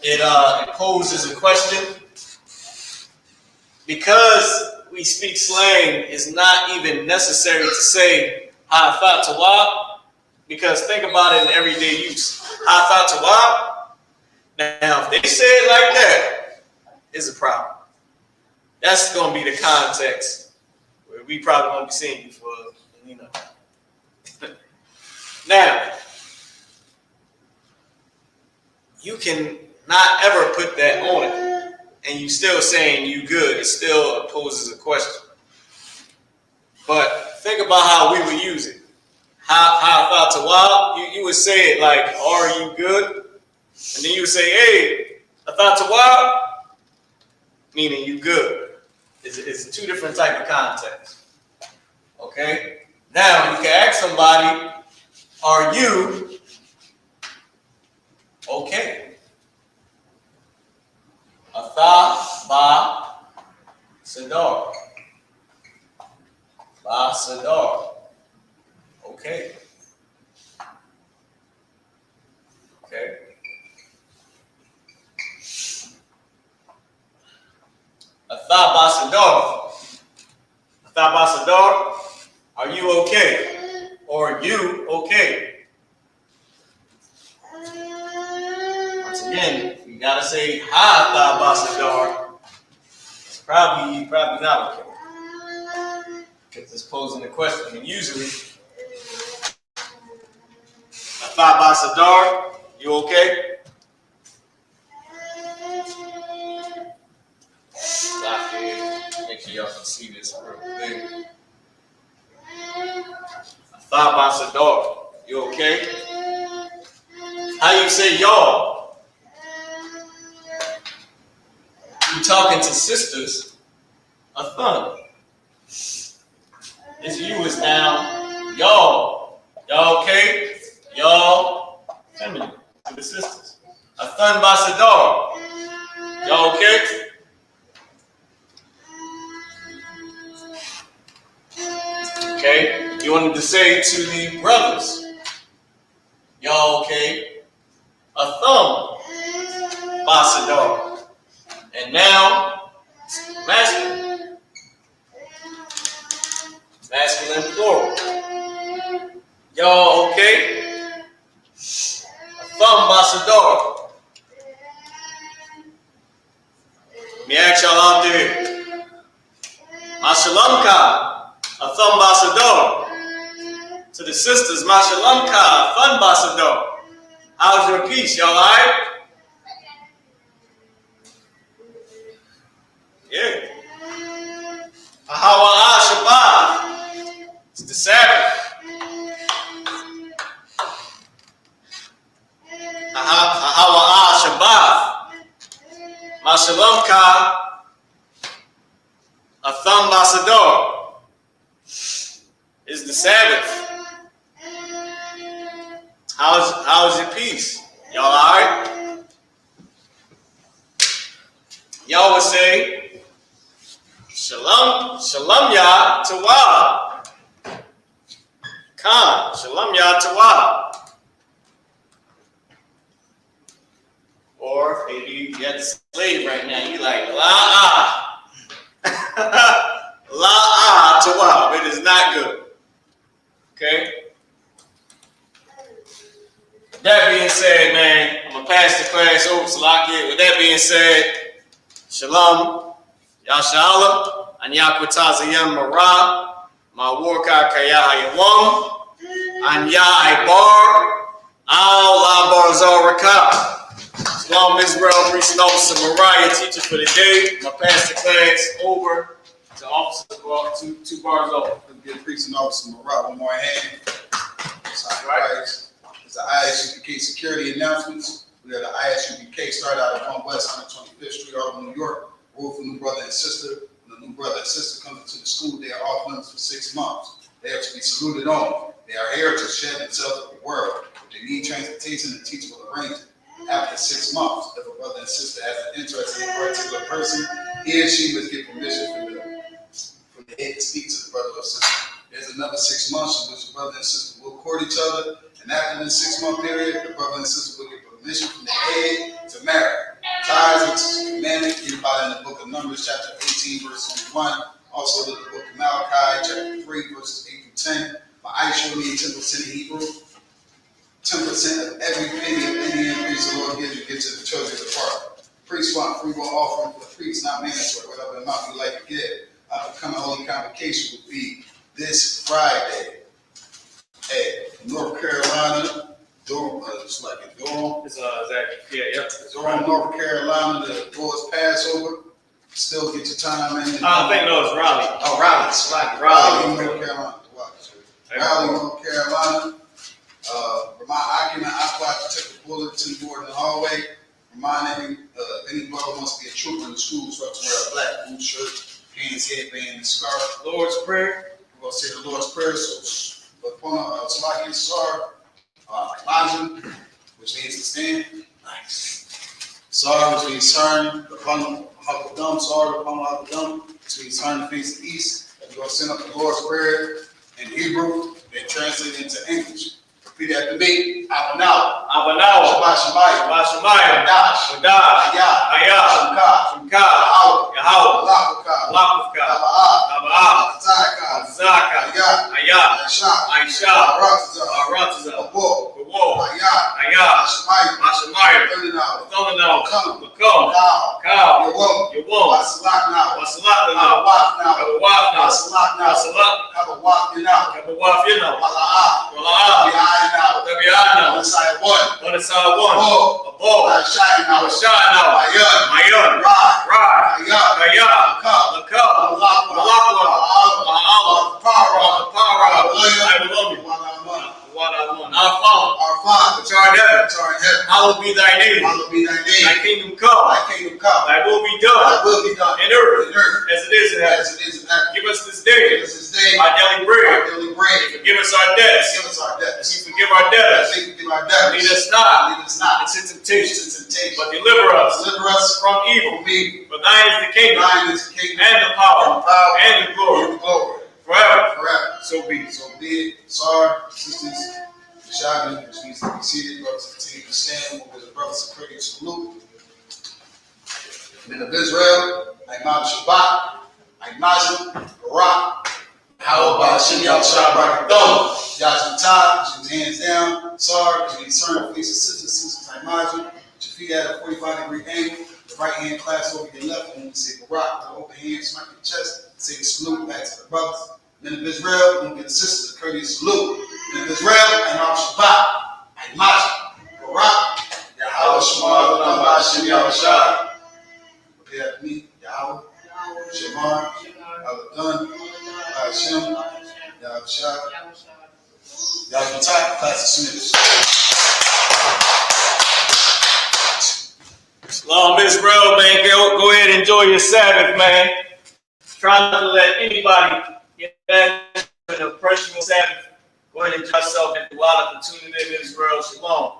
it poses a question. Because we speak slang, it's not even necessary to say Ha'atha Tawab, because think about it in everyday use. Ha'atha Tawab. Now, if they say it like that, it's a problem. That's going to be the context where we probably won't be seeing you for, you know. Now, you can not ever put that on it, and you still saying you good. It still poses a question. But think about how we would use it. How Tawab, you would say it like, are you good? And then you would say, hey, Tawab, meaning you good. It's two different type of contexts. Okay? Now, you can ask somebody, are you okay? Atha ba sadar. Ba sadar. Okay. Okay. Atha ba sadar. Atha ba sadar. Are you okay? Or you okay? Once again, you gotta say Ha'atha ba sadar. It's probably not okay. Because it's posing a question. And usually, Atha ba sadar, you okay? Stop here. Make sure y'all can see this real quick. Atha ba sadar, you okay? How you say y'all? You talking to sisters, a thumb. This you is now y'all. Y'all okay? Y'all feminine to the sisters. A thun ba sadar. Y'all okay? Okay. You wanted to say to the brothers, y'all okay? A thumb ba sadar. And now, masculine. Masculine plural. Y'all okay? A thumb ba sadar. Let me ask y'all out there. Mashalamka. A thumb ba sadar. To the sisters, Mashalamka. A thumb ba sadar. How's your peace? Y'all alright? Yeah. Ahawa Shabbat. It's the Sabbath. Ahawa Shabbat. Mashalamka. A thumb ba sadar. It's the Sabbath. How's your peace? Y'all alright? Y'all would say, Shalom ya tawab. Khan, Shalom ya tawab. Or maybe you're the slave right now. You like, la-ah. La-ah tawab. It is not good. Okay? That being said, man, I'm going to pass the class over to Lakia. With that being said, Shalom, Yashala, Anyakwatazayam Mara, Mawarka Kayahayawam, Anya Ibar, Al Labar Zaraka. Shalom Israel, Priest and Officer Mariah, teacher for the day. I'm going to pass the class over to Officer two bars over. Give Priest and Officer Mariah one more hand. Right. It's the ISUPK security announcements. We have the ISUPK start out at 1 West 125th Street, Auburn, New York. Rule for new brother and sister. When the new brother and sister comes into the school, they are off limits for 6 months. They are to be saluted on. They are here to share themselves with the world. If they need transportation, the teacher will arrange it. After 6 months, if a brother and sister has an interest in a particular person, he or she must get permission from the head to speak to the brother or sister. There's another 6 months in which the brother and sister will court each other. And after this 6 month period, the brother and sister will get permission from the head to marry. Ties, which is commanded, given by in the book of Numbers, chapter 18, verse 21. Also, look at the book of Malachi, chapter 3, verses 8 through 10. My Isupk means 10% in Hebrew. 10% of every penny of any increase the Lord gives you gets to the children of the part. Priest fund, free will offering for the priest, not mandatory. Whatever amount you like to give. Becoming holy convocation will be this Friday at North Carolina, Durham, it's like in Durham. It's exactly. Yeah, yep. Durham, North Carolina, the Lord's Passover. Still get your time in. I think no, it's Raleigh. Oh, Raleigh, it's like Raleigh, North Carolina. Raleigh, North Carolina. I applied to take the bulletin board in the hallway, reminding any brother wants to be a trooper in the school, so to wear a black blue shirt, hands, headband, and scarf. Lord's Prayer. We're going to say the Lord's Prayer. So, upon somebody Sar, Elijah, which means to stand. Nice. Sar, which means turn. Upon Hakadam, Sar, upon Hakadam, which means turn to face the east. We're going to send up the Lord's Prayer in Hebrew, then translate it into English. Repeat after me. Abanawa. Abanawa. Shabbat Shemayim. Shabbat Shemayim. Wadash. Wadash. Ayah. Ayah. Shemka. Shemka. Yahweh. Lafaka. Lapufka. Taba'ah. Taba'ah. Zaka. Zaka. Ayah. Ayah. Aisha. Aisha. Aratiza. Aratiza. Abo. Bawo. Ayah. Ayah. Shemayim. Mashamayim. Thundanao. Thundanao. Come. Come. Now. Cow. Yawam. Yawam. Wasalak now. Wasalak now. Abawaf now. Abawaf now. Wasalak now. Wasalak. Abawaf now. Abawaf now. Wala'ah. Wala'ah. Bi'ayin now. Tabi'ah now. Messiah one. One is one. Abo. Abo. Aisha now. Aisha now. Ayah. Mayon. Ra. Ra. Ayah. Ayah. Lakab. Lakab. Malakwa. Malakwa. Allah. Para. Para. Hallelujah. Our Father, Our Father, which art in heaven, hallowed be thy name. hallowed be thy name. Thy kingdom come. Thy kingdom come. Thy will be Thy done will be done in earth in earth as it is in heaven. as it is in heaven. Give us this day Give us this day our daily our bread. daily bread. Forgive us our debts Give us our as debts. we forgive our As debtors. we forgive our debtors. Lead us not Lead us not into temptation, into temptation, but deliver us deliver us from evil. from evil. For thine is the kingdom Thine is the kingdom and the power and the and glory the glory forever. forever. So be it. So be it. Sorry, sisters, Shagan, which means to be seated. Brothers continue to stand with the brothers of courteous salute. Men of Israel, Aimad Shabbat, Aimazim, Barak, how about Shem Yal Shabbat Dom? Yajim Tah, put your hands down. Sorry, which means turn, face the sisters, Aimazim. Put your feet at a 45-degree angle. The right hand clasp over your left one. We say Barak, the open hand, smack your chest. Say the salute back to the brothers. Men of Israel, we get the sisters, a courteous salute. Men of Israel, Aimad Shabbat, Aimazim, Barak, Yahweh Shemar, Lamba Shem Yal Shabbat. Repeat after me. Yahweh, Shemar, Aladun, Hashem, Yahweh Shah, Yahweh Type, class of Smiths. Shalom, Israel, man. Go ahead and enjoy your Sabbath, man. Try not to let anybody get that oppression on Sabbath. Go ahead and enjoy yourself and throughout the opportunity in Israel. Shalom.